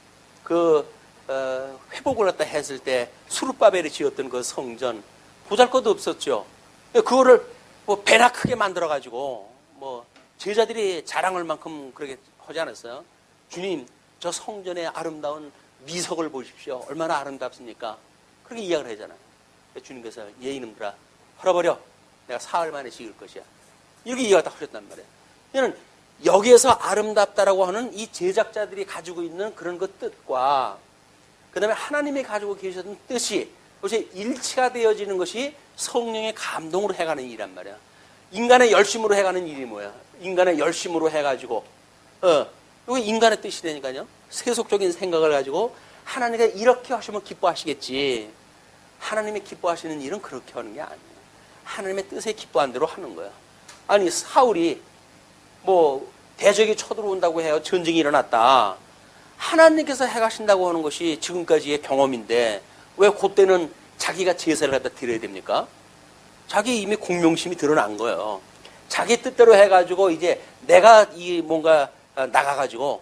회복을 갖다 했을 때 수르바벨이 지었던 그 성전 보잘것도 없었죠. 그거를 뭐 배나 크게 만들어가지고 뭐 제자들이 자랑할 만큼 그렇게 하지 않았어요? 주님, 저 성전의 아름다운 미석을 보십시오. 얼마나 아름답습니까? 그렇게 이야기를 하잖아요. 주님께서 이놈들아 헐어버려. 내가 사흘 만에 지을 것이야. 이렇게 이야기를 하셨단 말이에요. 이는 여기에서 아름답다라고 하는 이 제작자들이 가지고 있는 그런 그 뜻과 그 다음에 하나님이 가지고 계셨던 뜻이 그것이 일치가 되어지는 것이 성령의 감동으로 해가는 일이란 말이야. 인간의 열심으로 해가는 일이 뭐야? 인간의 열심으로 해가지고 이게 인간의 뜻이 되니까요. 세속적인 생각을 가지고 하나님이 이렇게 하시면 기뻐하시겠지. 하나님이 기뻐하시는 일은 그렇게 하는 게 아니에요. 하나님의 뜻에 기뻐한 대로 하는 거야. 아니 사울이 뭐 대적이 쳐들어온다고 해요. 전쟁이 일어났다. 하나님께서 해가신다고 하는 것이 지금까지의 경험인데 왜 그때는 자기가 제사를 갖다 드려야 됩니까? 자기 이미 공명심이 드러난 거예요. 자기 뜻대로 해가지고 이제 내가 뭔가 나가가지고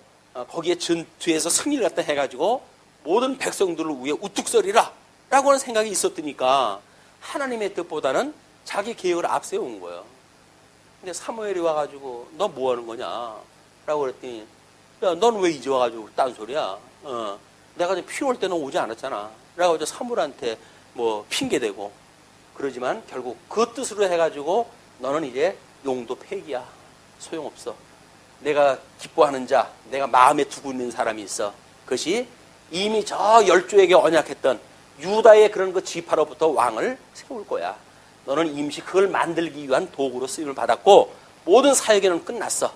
거기에 전투에서 승리를 갖다 해가지고 모든 백성들을 위해 우뚝 서리라 라고 하는 생각이 있었으니까 하나님의 뜻보다는 자기 계획을 앞세운 거예요. 근데 사무엘이 와가지고 너 뭐 하는 거냐 라고 그랬더니 야, 넌 왜 이제 와가지고 딴소리야? 내가 필요할 때는 오지 않았잖아 라고 이제 사무엘한테 뭐 핑계대고 그러지만 결국 그 뜻으로 해가지고 너는 이제 용도 폐기야. 소용없어. 내가 기뻐하는 자, 내가 마음에 두고 있는 사람이 있어. 그것이 이미 저 열조에게 언약했던 유다의 그런 그 지파로부터 왕을 세울 거야. 너는 임시 그걸 만들기 위한 도구로 쓰임을 받았고 모든 사역에는 끝났어.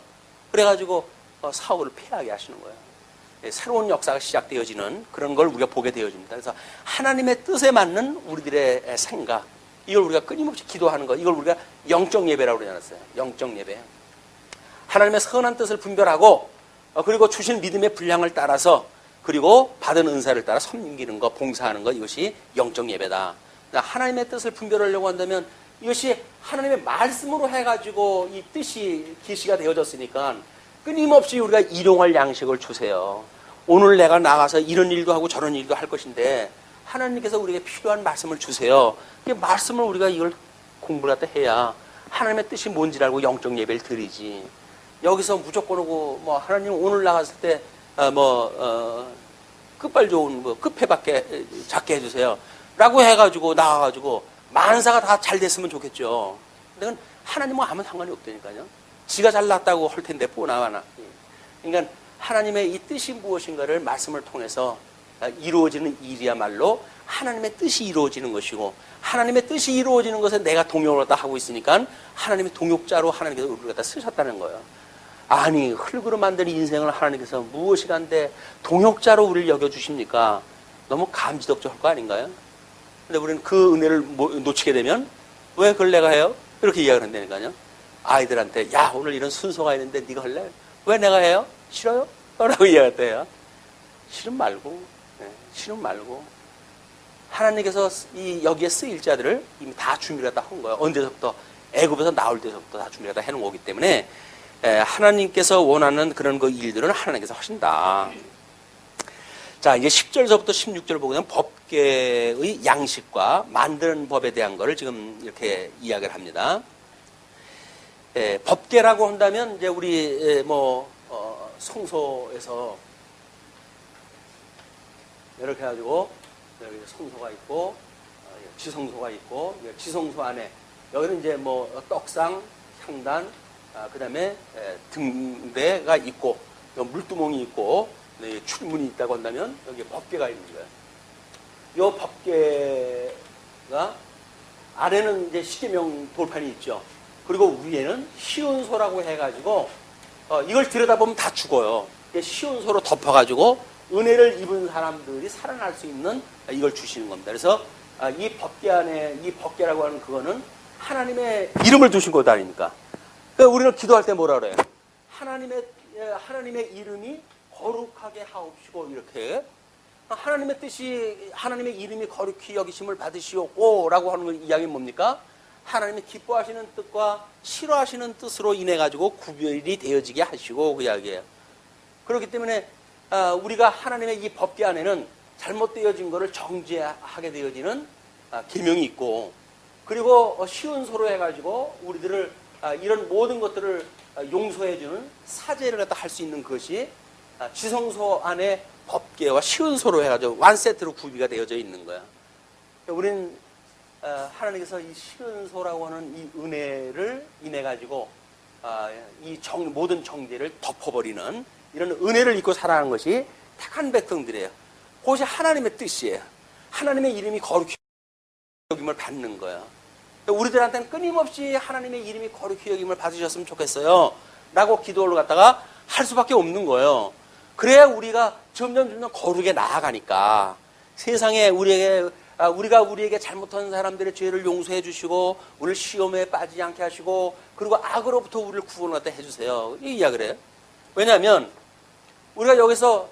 그래가지고 사울을 패하게 하시는 거예요. 새로운 역사가 시작되어지는 그런 걸 우리가 보게 되어집니다. 그래서 하나님의 뜻에 맞는 우리들의 생각, 이걸 우리가 끊임없이 기도하는 것, 이걸 우리가 영적 예배라고 그러지 않았어요? 영적 예배. 하나님의 선한 뜻을 분별하고 그리고 주신 믿음의 분량을 따라서 그리고 받은 은사를 따라 섬기는 것, 봉사하는 것, 이것이 영적 예배다. 하나님의 뜻을 분별하려고 한다면 이것이 하나님의 말씀으로 해가지고 이 뜻이 계시가 되어졌으니까 끊임없이 우리가 일용할 양식을 주세요. 오늘 내가 나가서 이런 일도 하고 저런 일도 할 것인데 하나님께서 우리에게 필요한 말씀을 주세요. 이 말씀을 우리가 이걸 공부를 갖다 해야 하나님의 뜻이 뭔지를 알고 영적 예배를 드리지. 여기서 무조건 오고 뭐 하나님 오늘 나갔을 때 끝발 좋은 뭐 끝에밖에 작게 해주세요. 라고 해가지고 나와가지고 만사가 다 잘 됐으면 좋겠죠. 근데 그건 하나님은 아무 상관이 없다니까요. 지가 잘났다고 할 텐데 뽀나와나. 그러니까 하나님의 이 뜻이 무엇인가를 말씀을 통해서 이루어지는 일이야말로 하나님의 뜻이 이루어지는 것이고, 하나님의 뜻이 이루어지는 것에 내가 동역을 갖다 하고 있으니까 하나님의 동역자로 하나님께서 우리를 갖다 쓰셨다는 거예요. 아니, 흙으로 만든 인생을 하나님께서 무엇이간데 동역자로 우리를 여겨주십니까? 너무 감지덕지할 거 아닌가요? 근데 우리는 그 은혜를 놓치게 되면 왜 그걸 내가 해요? 이렇게 이야기를 한다니까요. 아이들한테 야, 오늘 이런 순서가 있는데 네가 할래? 왜 내가 해요? 싫어요? 라고 이야기했대요. 싫으면 말고, 싫으면 말고. 하나님께서 여기에 쓰일 자들을 이미 다 준비를 다 한 거예요. 언제서부터? 애굽에서 나올 때서부터 다 준비를 다 해놓은 거기 때문에 하나님께서 원하는 그런 그 일들은 하나님께서 하신다. 자, 이제 10절서부터 16절 보면 법계의 양식과 만드는 법에 대한 거를 지금 이렇게 이야기를 합니다. 법계라고 한다면 이제 우리 성소에서 이렇게 해가지고 여기 성소가 있고 지성소가 있고, 지성소 안에 여기는 이제 떡상, 향단, 그다음에 등대가 있고 물두멍이 있고 출문이 있다고 한다면 여기 법궤가 있는 거예요. 이 법궤가 아래는 이제 십계명 돌판이 있죠. 그리고 위에는 시온소라고 해가지고 이걸 들여다보면 다 죽어요. 시온소로 덮어가지고 은혜를 입은 사람들이 살아날 수 있는 이걸 주시는 겁니다. 그래서 이 법궤 안에, 이 법궤라고 하는 그거는 하나님의 이름을 두신 것 아닙니까? 그러니까 우리는 기도할 때 뭐라 그래요? 하나님의 이름이 거룩하게 하옵시고, 이렇게 하나님의 뜻이, 하나님의 이름이 거룩히 여기심을 받으시옵고 라고 하는 이야기는 뭡니까? 하나님이 기뻐하시는 뜻과 싫어하시는 뜻으로 인해 가지고 구별이 되어지게 하시고, 그 이야기예요. 그렇기 때문에 우리가 하나님의 이 법궤 안에는 잘못되어진 것을 정죄하게 되어지는 계명이 있고, 그리고 시온소로 해가지고 우리들을 이런 모든 것들을 용서해주는 사죄를 갖다 할 수 있는 것이 지성소 안에 법궤와 시온소로 해가지고 완세트로 구비가 되어져 있는 거야. 우리는 하나님께서 이 시온소라고 하는 이 은혜를 인해 가지고 이 모든 정죄를 덮어버리는 이런 은혜를 입고 살아가는 것이 택한 백성들이에요. 그것이 하나님의 뜻이에요. 하나님의 이름이 거룩히 여김을 받는 거야. 우리들한테는 끊임없이 하나님의 이름이 거룩히 여김을 받으셨으면 좋겠어요 라고 기도를 갖다가 할 수밖에 없는 거예요. 그래야 우리가 점점 거룩에 나아가니까 세상에 우리가 우리에게 잘못한 사람들의 죄를 용서해 주시고 우리를 시험에 빠지지 않게 하시고 그리고 악으로부터 우리를 구원을 갖다 해주세요. 이 이야기를 해요. 왜냐하면 우리가 여기서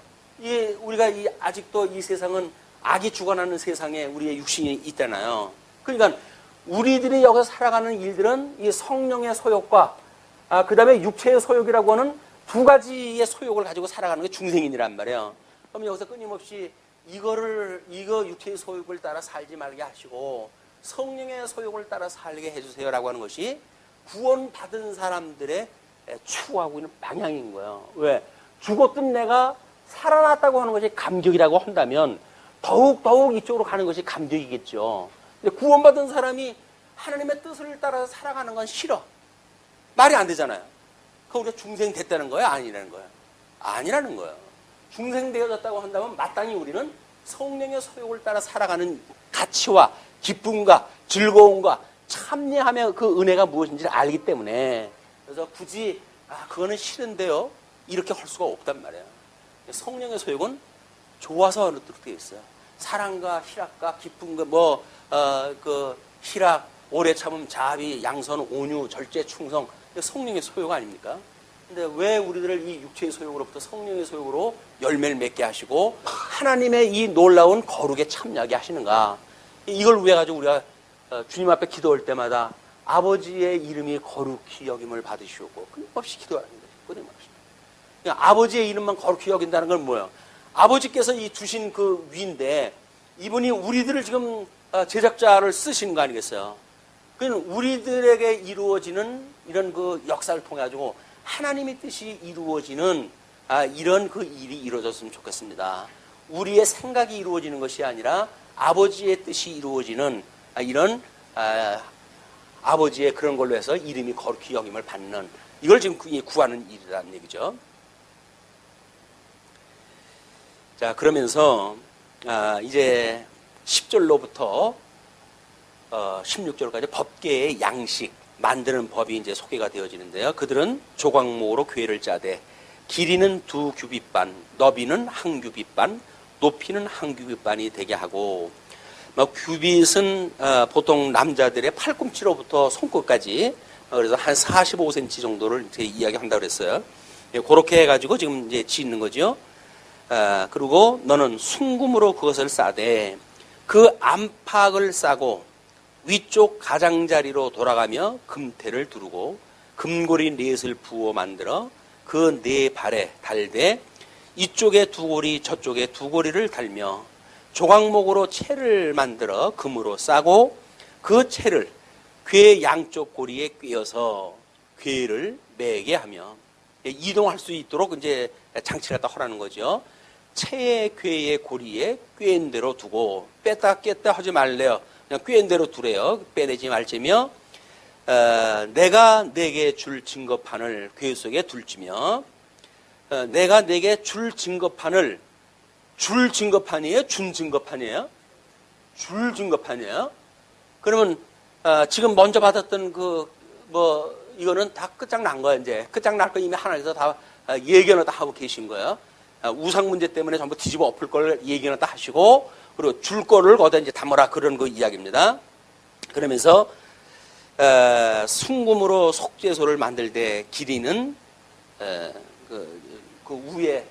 우리가 아직도 이 세상은 악이 주관하는 세상에 우리의 육신이 있잖아요. 그러니까 우리들이 여기서 살아가는 일들은 이 성령의 소욕과 그 다음에 육체의 소욕이라고 하는 두 가지의 소욕을 가지고 살아가는 게 중생인이란 말이에요. 그럼 여기서 끊임없이 이거 육체의 소욕을 따라 살지 말게 하시고 성령의 소욕을 따라 살게 해주세요라고 하는 것이 구원받은 사람들의 추구하고 있는 방향인 거예요. 왜? 죽었던 내가 살아났다고 하는 것이 감격이라고 한다면 더욱 이쪽으로 가는 것이 감격이겠죠. 근데 구원받은 사람이 하나님의 뜻을 따라 살아가는 건 싫어. 말이 안 되잖아요. 그럼 우리가 중생 됐다는 거예요? 아니라는 거예요? 아니라는 거예요. 중생 되어졌다고 한다면 마땅히 우리는 성령의 소욕을 따라 살아가는 가치와 기쁨과 즐거움과 참여하며 그 은혜가 무엇인지를 알기 때문에 그래서 굳이 그거는 싫은데요 이렇게 할 수가 없단 말이에요. 성령의 소욕은 좋아서 그렇게 되어 있어요. 사랑과 희락과 기쁨과 희락, 오래 참음, 자비, 양선, 온유, 절제, 충성 성령의 소욕 아닙니까? 근데 왜 우리들을 이 육체의 소욕으로부터 성령의 소욕으로 열매를 맺게 하시고 하나님의 이 놀라운 거룩에 참여하게 하시는가? 이걸 위해 가지고 우리가 주님 앞에 기도할 때마다 아버지의 이름이 거룩히 여김을 받으시고 끊임없이 기도하는 거예요. 끊임없이. 그러니까 아버지의 이름만 거룩히 여긴다는 건 뭐예요? 아버지께서 이 주신 그 위인데 이분이 우리들을 지금 제작자를 쓰신 거 아니겠어요? 그는 우리들에게 이루어지는 이런 그 역사를 통해 가지고 하나님의 뜻이 이루어지는 이런 그 일이 이루어졌으면 좋겠습니다. 우리의 생각이 이루어지는 것이 아니라 아버지의 뜻이 이루어지는 이런 아버지의 그런 걸로 해서 이름이 거룩히 여김을 받는 이걸 지금 구하는 일이라는 얘기죠. 자, 그러면서 이제 10절로부터 16절까지 법계의 양식 만드는 법이 이제 소개가 되어지는데요. 그들은 조각목으로 궤를 짜되 길이는 2규빗반, 너비는 1규빗반, 높이는 1규빗반이 되게 하고, 규빗은 보통 남자들의 팔꿈치로부터 손끝까지, 그래서 한 45cm 정도를 이렇게 이야기한다고 그랬어요. 그렇게 해가지고 지금 이제 짓는 거죠. 그리고 너는 순금으로 그것을 싸되 그 안팎을 싸고 위쪽 가장자리로 돌아가며 금태를 두르고 금고리 넷을 부어 만들어 그 네 발에 달되 이쪽에 두 고리 저쪽에 두 고리를 달며 조각목으로 채를 만들어 금으로 싸고 그 채를 궤 양쪽 고리에 꿰어서 궤를 매게 하며 이동할 수 있도록 이제 장치를 갖다 허라는 거죠. 채의 궤의 고리에 꿰인 대로 두고 뺐다 깼다 하지 말래요. 그냥 꿰인 대로 두래요. 빼내지 말지며 내가 내게 줄 증거판을 궤 속에 둘지며 내가 내게 줄 증거판을 줄 증거판이에요? 준 증거판이에요? 줄 증거판이에요? 그러면 지금 먼저 받았던 이거는 다 끝장난 거예요. 이제 끝장날 거 이미 하나님께서 다 예견을 다 하고 계신 거예요. 우상 문제 때문에 전부 뒤집어 엎을 걸 예견을 다 하시고 그리고 줄 거를 거기다 이제 담으라 그런 그 이야기입니다. 그러면서 순금으로 속죄소를 만들 때 길이는 그 위에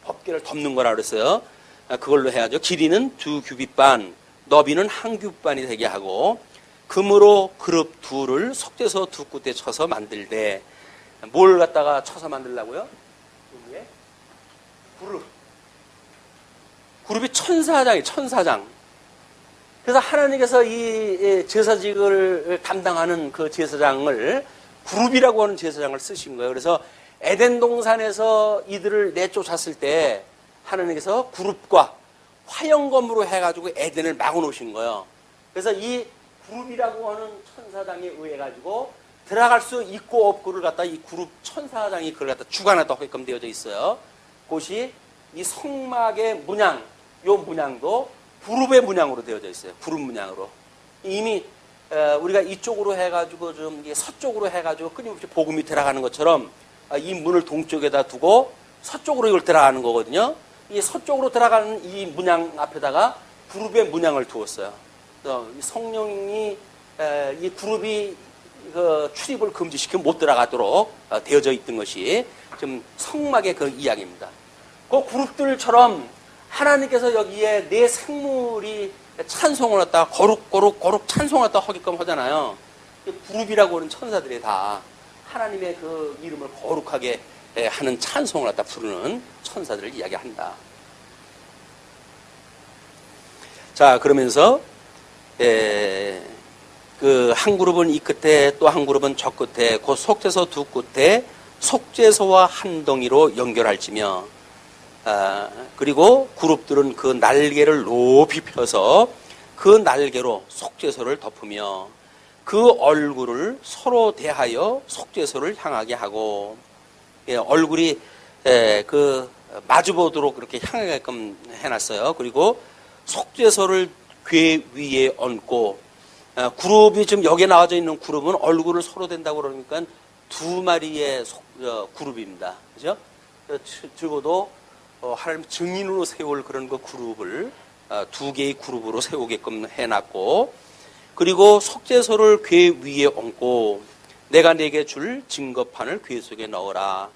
법궤를 덮는 거라 그랬어요. 그걸로 해야죠. 길이는 2규빗반, 너비는 1규빗반이 되게 하고 금으로 그룹 둘을 속죄소 두 끝에 쳐서 만들되 뭘 갖다가 쳐서 만들라고요? 위에 그룹이 천사장이에요. 천사장. 그래서 하나님께서 이 제사직을 담당하는 그 제사장을 그룹이라고 하는 제사장을 쓰신 거예요. 그래서 에덴 동산에서 이들을 내쫓았을 때 하나님께서 그룹과 화영검으로 해가지고 에덴을 막아놓으신 거예요. 그래서 이 그룹이라고 하는 천사장에 의해 가지고 들어갈 수 있고 없고를 갖다 이 그룹 천사장이 그걸 갖다 주관하도록 하게끔 되어져 있어요. 그것이 이 성막의 문양, 요 문양도 그룹의 문양으로 되어져 있어요. 그룹 문양으로. 이미 우리가 이쪽으로 해가지고 좀 서쪽으로 해가지고 끊임없이 복음이 들어가는 것처럼 이 문을 동쪽에다 두고 서쪽으로 이걸 들어가는 거거든요. 이 서쪽으로 들어가는 이 문양 앞에다가 그룹의 문양을 두었어요. 그래서 성령이 이 그룹이 출입을 금지시키면 못 들어가도록 되어져 있던 것이 지금 성막의 그 이야기입니다. 그 그룹들처럼 하나님께서 여기에 내 생물이 찬송을 갖다가 거룩 찬송을 갖다가 하게끔 하잖아요. 그룹이라고 하는 천사들이 다 하나님의 그 이름을 거룩하게 하는 찬송을 갖다 부르는 천사들을 이야기한다. 자, 그러면서 그 한 그룹은 이 끝에 또 한 그룹은 저 끝에 그 속죄소 두 끝에 속죄소와 한 덩이로 연결할지며 그리고 그룹들은 그 날개를 높이 펴서 그 날개로 속죄소를 덮으며 그 얼굴을 서로 대하여 속죄소를 향하게 하고 얼굴이 그 마주보도록 그렇게 향하게끔 해놨어요. 그리고 속죄소를 궤 위에 얹고 그룹이 지금 여기에 나와져 있는 그룹은 얼굴을 서로 댄다고 그러니까 두 마리의 그룹입니다. 그죠? 적어도 하나님 증인으로 세울 그런 그 그룹을 두 개의 그룹으로 세우게끔 해놨고 그리고 속죄소를 궤 위에 얹고 내가 네게 줄 증거판을 궤 속에 넣어라.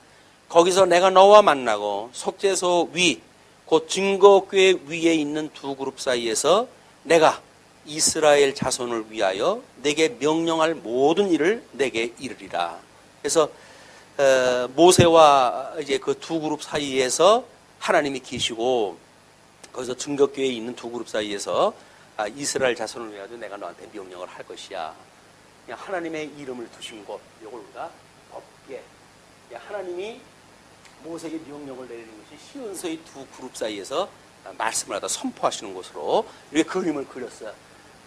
거기서 내가 너와 만나고 속죄소 위, 그 증거궤 위에 있는 두 그룹 사이에서 내가 이스라엘 자손을 위하여 내게 명령할 모든 일을 내게 이르리라. 그래서 모세와 이제 그 두 그룹 사이에서 하나님이 계시고 거기서 증거교회에 있는 두 그룹 사이에서 이스라엘 자손을 위하여 내가 너한테 명령을 할 것이야. 그냥 하나님의 이름을 두신 곳, 이걸 우리가 법계. 하나님이 모세에게 명령을 내리는 것이 시온서의 두 그룹 사이에서 말씀을 하다 선포하시는 곳으로 이렇게 그림을 그렸어요.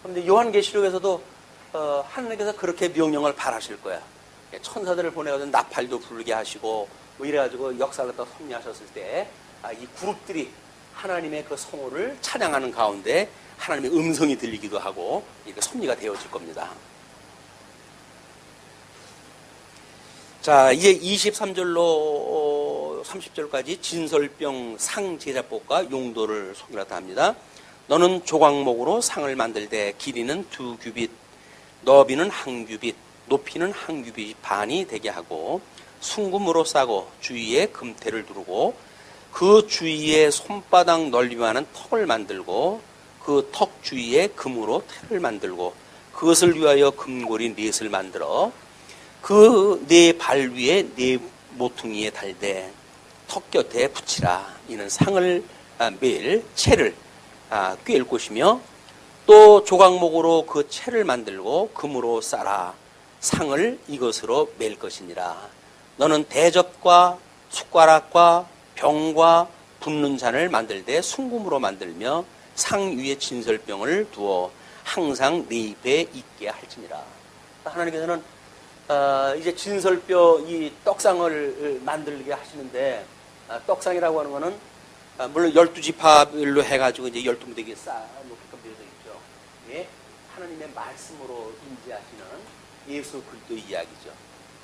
그런데 요한계시록에서도 하나님께서 그렇게 명령을 바라실 거야. 천사들을 보내가지고 나팔도 불게 하시고 뭐 이래가지고 역사를 또 섭리하셨을 때 이 그룹들이 하나님의 그 성호를 찬양하는 가운데 하나님의 음성이 들리기도 하고 이렇게 섭리가 되어질 겁니다. 자, 이제 23절로 30절까지 진설병 상제자법과 용도를 소개하다 합니다. 너는 조각목으로 상을 만들되 길이는 2규빗, 너비는 1규빗, 높이는 1규빗 반이 되게 하고 순금으로 싸고 주위에 금태를 두르고 그 주위에 손바닥 넓이만한 턱을 만들고 그 턱 주위에 금으로 태를 만들고 그것을 위하여 금고리 넷을 만들어 그 네 발 위에 네 모퉁이에 달되 턱 곁에 붙이라. 이는 상을 매일 채를 꿰일 곳이며 또 조각목으로 그 채를 만들고 금으로 싸라. 상을 이것으로 맬 것이니라. 너는 대접과 숟가락과 병과 붓는 잔을 만들되 순금으로 만들며 상 위에 진설병을 두어 항상 네 입에 있게 할지니라. 하나님께서는 이제 진설병 이 떡상을 만들게 하시는데 떡상이라고 하는 거는 물론 12지파별로 해가지고 이제 12무대기에 쌓아놓게끔 되어져 있죠. 예? 하나님의 말씀으로 인지하시는 예수 그리스도 이야기죠.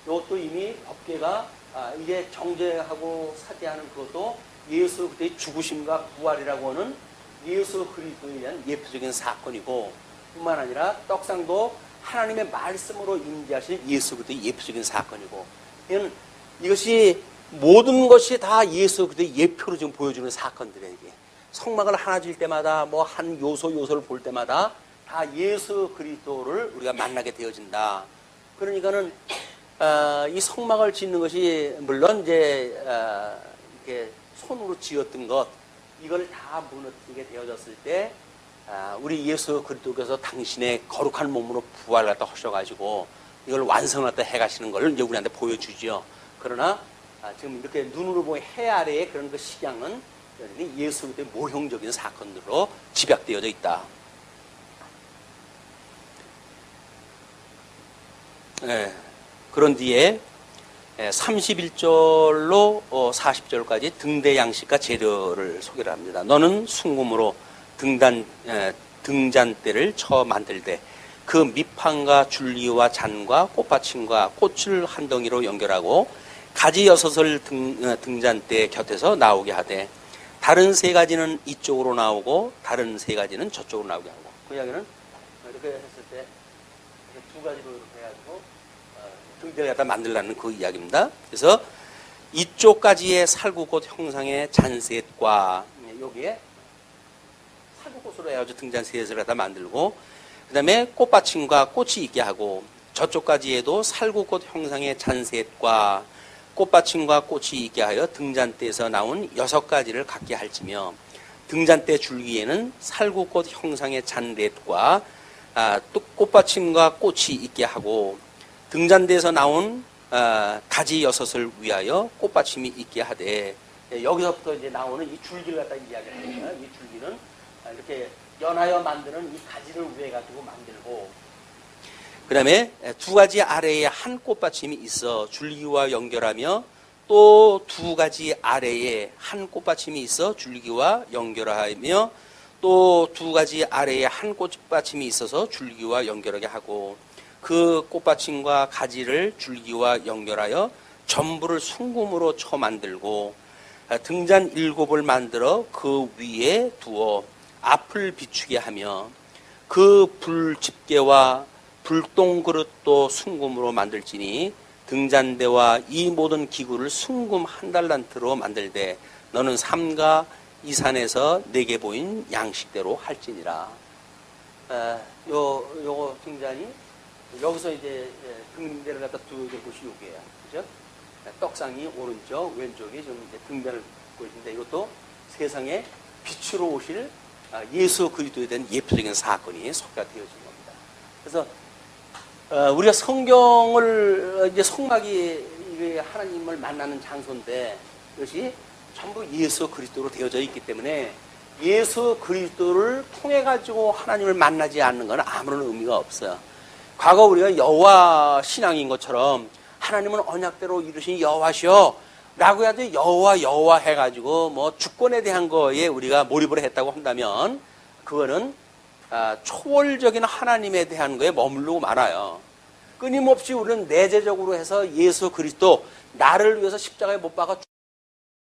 이것도 이미 법궤가 이제 정죄하고 사죄하는 그것도 예수 그리스도의 죽으심과 부활이라고 하는 예수 그리스도에 대한 예표적인 사건이고 뿐만 아니라 떡상도 하나님의 말씀으로 인지하신 예수 그리스도의 예표적인 사건이고 이것이 모든 것이 다 예수 그리스도의 예표로 지금 보여주는 사건들이에요. 이게 성막을 하나 질 때마다 뭐 한 요소를 볼 때마다 다 예수 그리스도를 우리가 만나게 되어진다. 그러니까는 이 성막을 짓는 것이 물론 이제 이렇게 손으로 지었던 것 이걸 다 무너뜨리게 되어졌을 때 우리 예수 그리스도께서 당신의 거룩한 몸으로 부활을 갖다 하셔가지고 이걸 완성을 갖다 해가시는 걸 이제 우리한테 보여주죠. 그러나 지금 이렇게 눈으로 보면 해 아래에 그런 그 식양은 예수 그리스도의 모형적인 사건으로 집약되어져 있다. 네. 그런 뒤에 31절로 40절까지 등대 양식과 재료를 소개를 합니다. 너는 순금으로 등잔대를 쳐 만들되 그 밑판과 줄기와 잔과 꽃받침과 꽃을 한 덩이로 연결하고 가지 6을 등잔대 곁에서 나오게 하되 다른 3가지는 이쪽으로 나오고 다른 3가지는 저쪽으로 나오게 하고 그 이야기는 이렇게 했을 때 2가지로 이렇게 해가지고 등대를 갖다 만들라는 그 이야기입니다. 그래서 이쪽 가지의 살구꽃 형상의 잔셋과 여기에 살구꽃으로 해가지고 등잔셋을 갖다 만들고 그 다음에 꽃받침과 꽃이 있게 하고 저쪽 가지에도 살구꽃 형상의 잔셋과 꽃받침과 꽃이 있게 하여 등잔대에서 나온 6가지를 갖게 할지며 등잔대 줄기에는 살구꽃 형상의 잔렛과 또 꽃받침과 꽃이 있게 하고 등잔대에서 나온 가지 6을 위하여 꽃받침이 있게 하되 여기서부터 이제 나오는 이 줄기를 갖다 이야기를 해요. 이 줄기는 이렇게 연하여 만드는 이 가지를 위해 가지고 만들고 그 다음에 2가지 아래에 한 꽃받침이 있어 줄기와 연결하며 또 2가지 아래에 한 꽃받침이 있어 줄기와 연결하며 또 2가지 아래에 한 꽃받침이 있어서 줄기와 연결하게 하고 그 꽃받침과 가지를 줄기와 연결하여 전부를 순금으로 쳐 만들고 등잔 7을 만들어 그 위에 두어 앞을 비추게 하며 그 불집게와 불똥그릇도 순금으로 만들지니 등잔대와 이 모든 기구를 순금 한 달란트로 만들되 너는 삼가 이 산에서 내게 보인 양식대로 할지니라. 요거 등잔이 여기서 이제 등대를 갖다 두는 곳이 여기에요. 그죠? 떡상이 오른쪽, 왼쪽이 좀 이제 등대를 두고 있는데 이것도 세상의 빛으로 오실 예수 그리스도에 대한 예표적인 사건이 소개가 되어진 겁니다. 그래서 우리가 성경을 이제 성막이 하나님을 만나는 장소인데 이것이 전부 예수 그리스도로 되어져 있기 때문에 예수 그리스도를 통해 가지고 하나님을 만나지 않는 건 아무런 의미가 없어요. 과거 우리가 여호와 신앙인 것처럼 하나님은 언약대로 이루신 여호와시여 라고 해야지 여호와 해가지고 뭐 주권에 대한 거에 우리가 몰입을 했다고 한다면 그거는 초월적인 하나님에 대한 거에 머무르고 말아요. 끊임없이 우리는 내재적으로 해서 예수 그리스도, 나를 위해서 십자가에 못 박아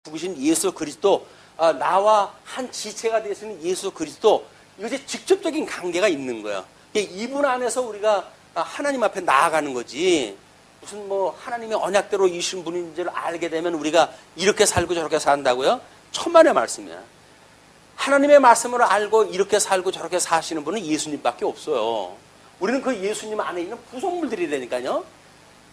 죽으신 예수 그리스도, 나와 한 지체가 되시는 예수 그리스도, 이것이 직접적인 관계가 있는 거예요. 이분 안에서 우리가 하나님 앞에 나아가는 거지. 무슨 뭐 하나님의 언약대로 이신 분인 줄 알게 되면 우리가 이렇게 살고 저렇게 산다고요? 천만의 말씀이야. 하나님의 말씀을 알고 이렇게 살고 저렇게 사시는 분은 예수님밖에 없어요. 우리는 그 예수님 안에 있는 부속물들이라니까요.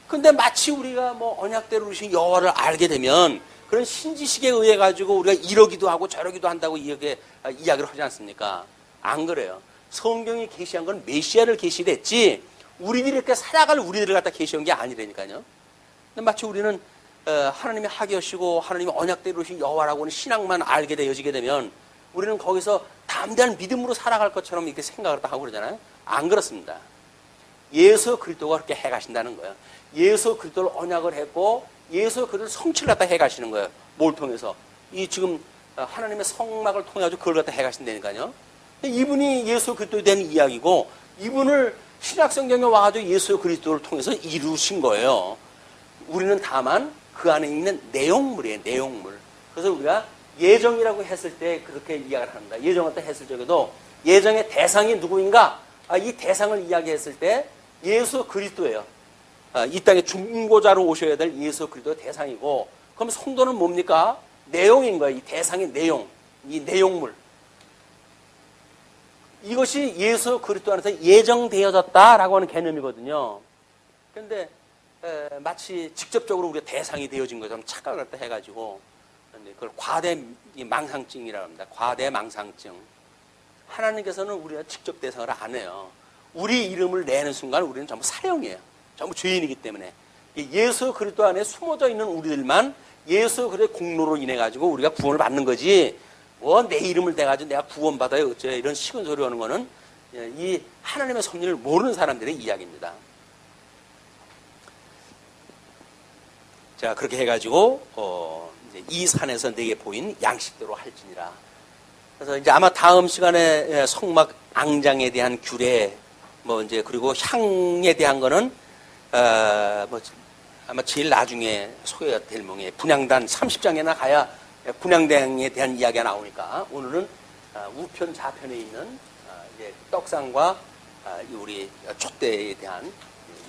근데 마치 우리가 뭐 언약대로 이루신 여호와를 알게 되면 그런 신지식에 의해 가지고 우리가 이러기도 하고 저러기도 한다고 이렇게 이야기를 하지 않습니까? 안 그래요. 성경이 계시한 건 메시아를 계시랬지 우리들이 이렇게 살아갈 우리들을 갖다 계시한 게 아니라니까요. 근데 마치 우리는 하나님의 하기여시고 하나님의 언약대로 이루신 여호와라고 하는 신앙만 알게 되어지게 되면 우리는 거기서 담대한 믿음으로 살아갈 것처럼 이렇게 생각을 하고 그러잖아요. 안 그렇습니다. 예수 그리스도가 그렇게 해가신다는 거예요. 예수 그리스도를 언약을 했고 예수 그리스도를 성취를 갖다 해가시는 거예요. 뭘 통해서? 이 지금 하나님의 성막을 통해 가지고 그걸 갖다 해가신다니까요. 이분이 예수 그리스도에 대한 이야기고 이분을 신약성경에 와가지고 예수 그리스도를 통해서 이루신 거예요. 우리는 다만 그 안에 있는 내용물이에요. 내용물. 그래서 우리가 예정이라고 했을 때 그렇게 이야기를 합니다. 예정을 했을 적에도 예정의 대상이 누구인가? 이 대상을 이야기했을 때 예수 그리스도예요. 이 땅에 중보자로 오셔야 될 예수 그리스도의 대상이고 그럼 성도는 뭡니까? 내용인 거예요. 이 대상의 내용. 이 내용물. 이것이 예수 그리스도 안에서 예정되어졌다라고 하는 개념이거든요. 그런데 마치 직접적으로 우리가 대상이 되어진 것처럼 착각을 갖다 해가지고 그걸 과대 망상증이라고 합니다. 과대 망상증. 하나님께서는 우리가 직접 대상을 안 해요. 우리 이름을 내는 순간 우리는 전부 사형이에요. 전부 죄인이기 때문에. 예수 그리스도 안에 숨어져 있는 우리들만 예수 그리스도의 공로로 인해 가지고 우리가 구원을 받는 거지. 내 이름을 대가지고 내가 구원받아요. 어째 이런 식은 소리 하는 거는 이 하나님의 섭리를 모르는 사람들의 이야기입니다. 자, 그렇게 해가지고, 이제 이 산에서 내게 보인 양식대로 할지니라. 그래서 이제 아마 다음 시간에 성막 앙장에 대한 규례, 이제 그리고 향에 대한 거는, 아마 제일 나중에 소개가 될 몽에 분향단 30장에나 가야 분향단에 대한 이야기가 나오니까 오늘은 우편 좌편에 있는 이제 떡상과 우리 촛대에 대한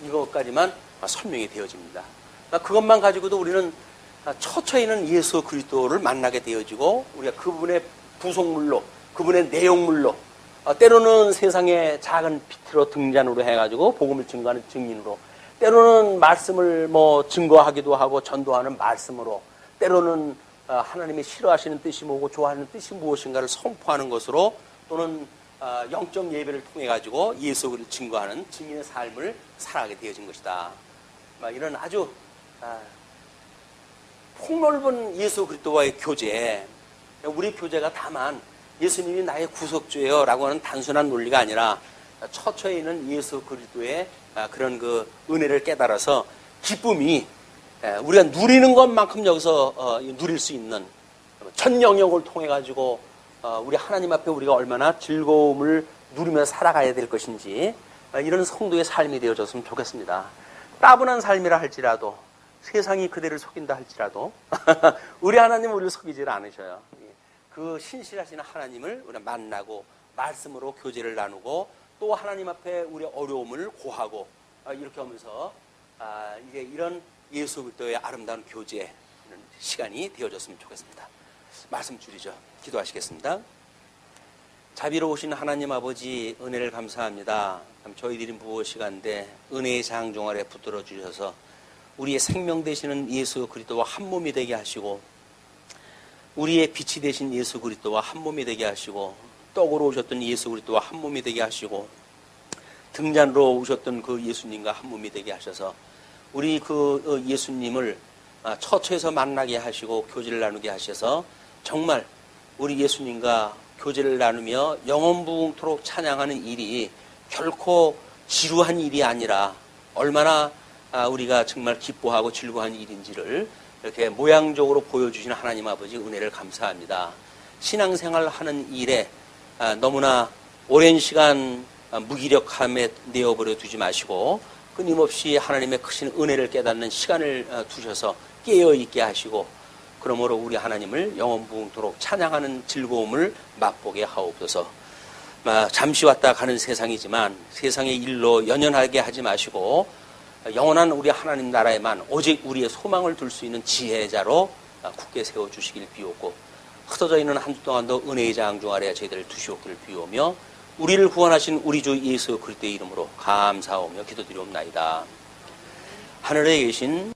이것까지만 설명이 되어집니다. 그것만 가지고도 우리는 처처에 있는 예수 그리스도를 만나게 되어지고 우리가 그분의 부속물로 그분의 내용물로 때로는 세상의 작은 빛으로 등잔으로 해가지고 복음을 증거하는 증인으로 때로는 말씀을 증거하기도 하고 전도하는 말씀으로 때로는 하나님이 싫어하시는 뜻이 뭐고 좋아하는 뜻이 무엇인가를 선포하는 것으로 또는 영적 예배를 통해 가지고 예수를 증거하는 증인의 삶을 살아가게 되어진 것이다. 이런 아주 폭넓은 예수 그리스도와의 교제, 우리 교제가 다만 예수님이 나의 구속주예요 라고 하는 단순한 논리가 아니라 처처에 있는 예수 그리스도의 그런 그 은혜를 깨달아서 기쁨이 우리가 누리는 것만큼 여기서 누릴 수 있는 전 영역을 통해 가지고 우리 하나님 앞에 우리가 얼마나 즐거움을 누리며 살아가야 될 것인지 이런 성도의 삶이 되어졌으면 좋겠습니다. 따분한 삶이라 할지라도 세상이 그대를 속인다 할지라도 우리 하나님은 우리를 속이질 않으셔요. 그 신실하신 하나님을 우리가 만나고 말씀으로 교제를 나누고 또 하나님 앞에 우리의 어려움을 고하고 이렇게 하면서 이제 이런 예수 그리스도의 아름다운 교제 시간이 되어졌으면 좋겠습니다. 말씀 줄이죠. 기도하시겠습니다. 자비로우신 하나님 아버지 은혜를 감사합니다. 저희들이 무엇이간데 은혜의 장종 아래 붙들어 주셔서 우리의 생명 되시는 예수 그리스도와 한 몸이 되게 하시고 우리의 빛이 되신 예수 그리스도와 한 몸이 되게 하시고, 떡으로 오셨던 예수 그리스도와 한 몸이 되게 하시고, 등잔으로 오셨던 그 예수님과 한 몸이 되게 하셔서 우리 그 예수님을 처처에서 만나게 하시고 교제를 나누게 하셔서 정말 우리 예수님과 교제를 나누며 영원부흥토록 찬양하는 일이 결코 지루한 일이 아니라 얼마나 우리가 정말 기뻐하고 즐거운 일인지를 이렇게 모양적으로 보여주시는 하나님 아버지 은혜를 감사합니다. 신앙생활 하는 일에 너무나 오랜 시간 무기력함에 내어버려 두지 마시고 끊임없이 하나님의 크신 은혜를 깨닫는 시간을 두셔서 깨어있게 하시고, 그러므로 우리 하나님을 영원부흥토록 찬양하는 즐거움을 맛보게 하옵소서. 잠시 왔다 가는 세상이지만 세상의 일로 연연하게 하지 마시고 영원한 우리 하나님 나라에만 오직 우리의 소망을 둘 수 있는 지혜자로 굳게 세워주시길 비옵고, 흩어져 있는 한 주 동안도 은혜의 장중 아래 저희들을 두시옵기를 비오며 우리를 구원하신 우리 주 예수 그리스도의 이름으로 감사하오며 기도드리옵나이다. 하늘에 계신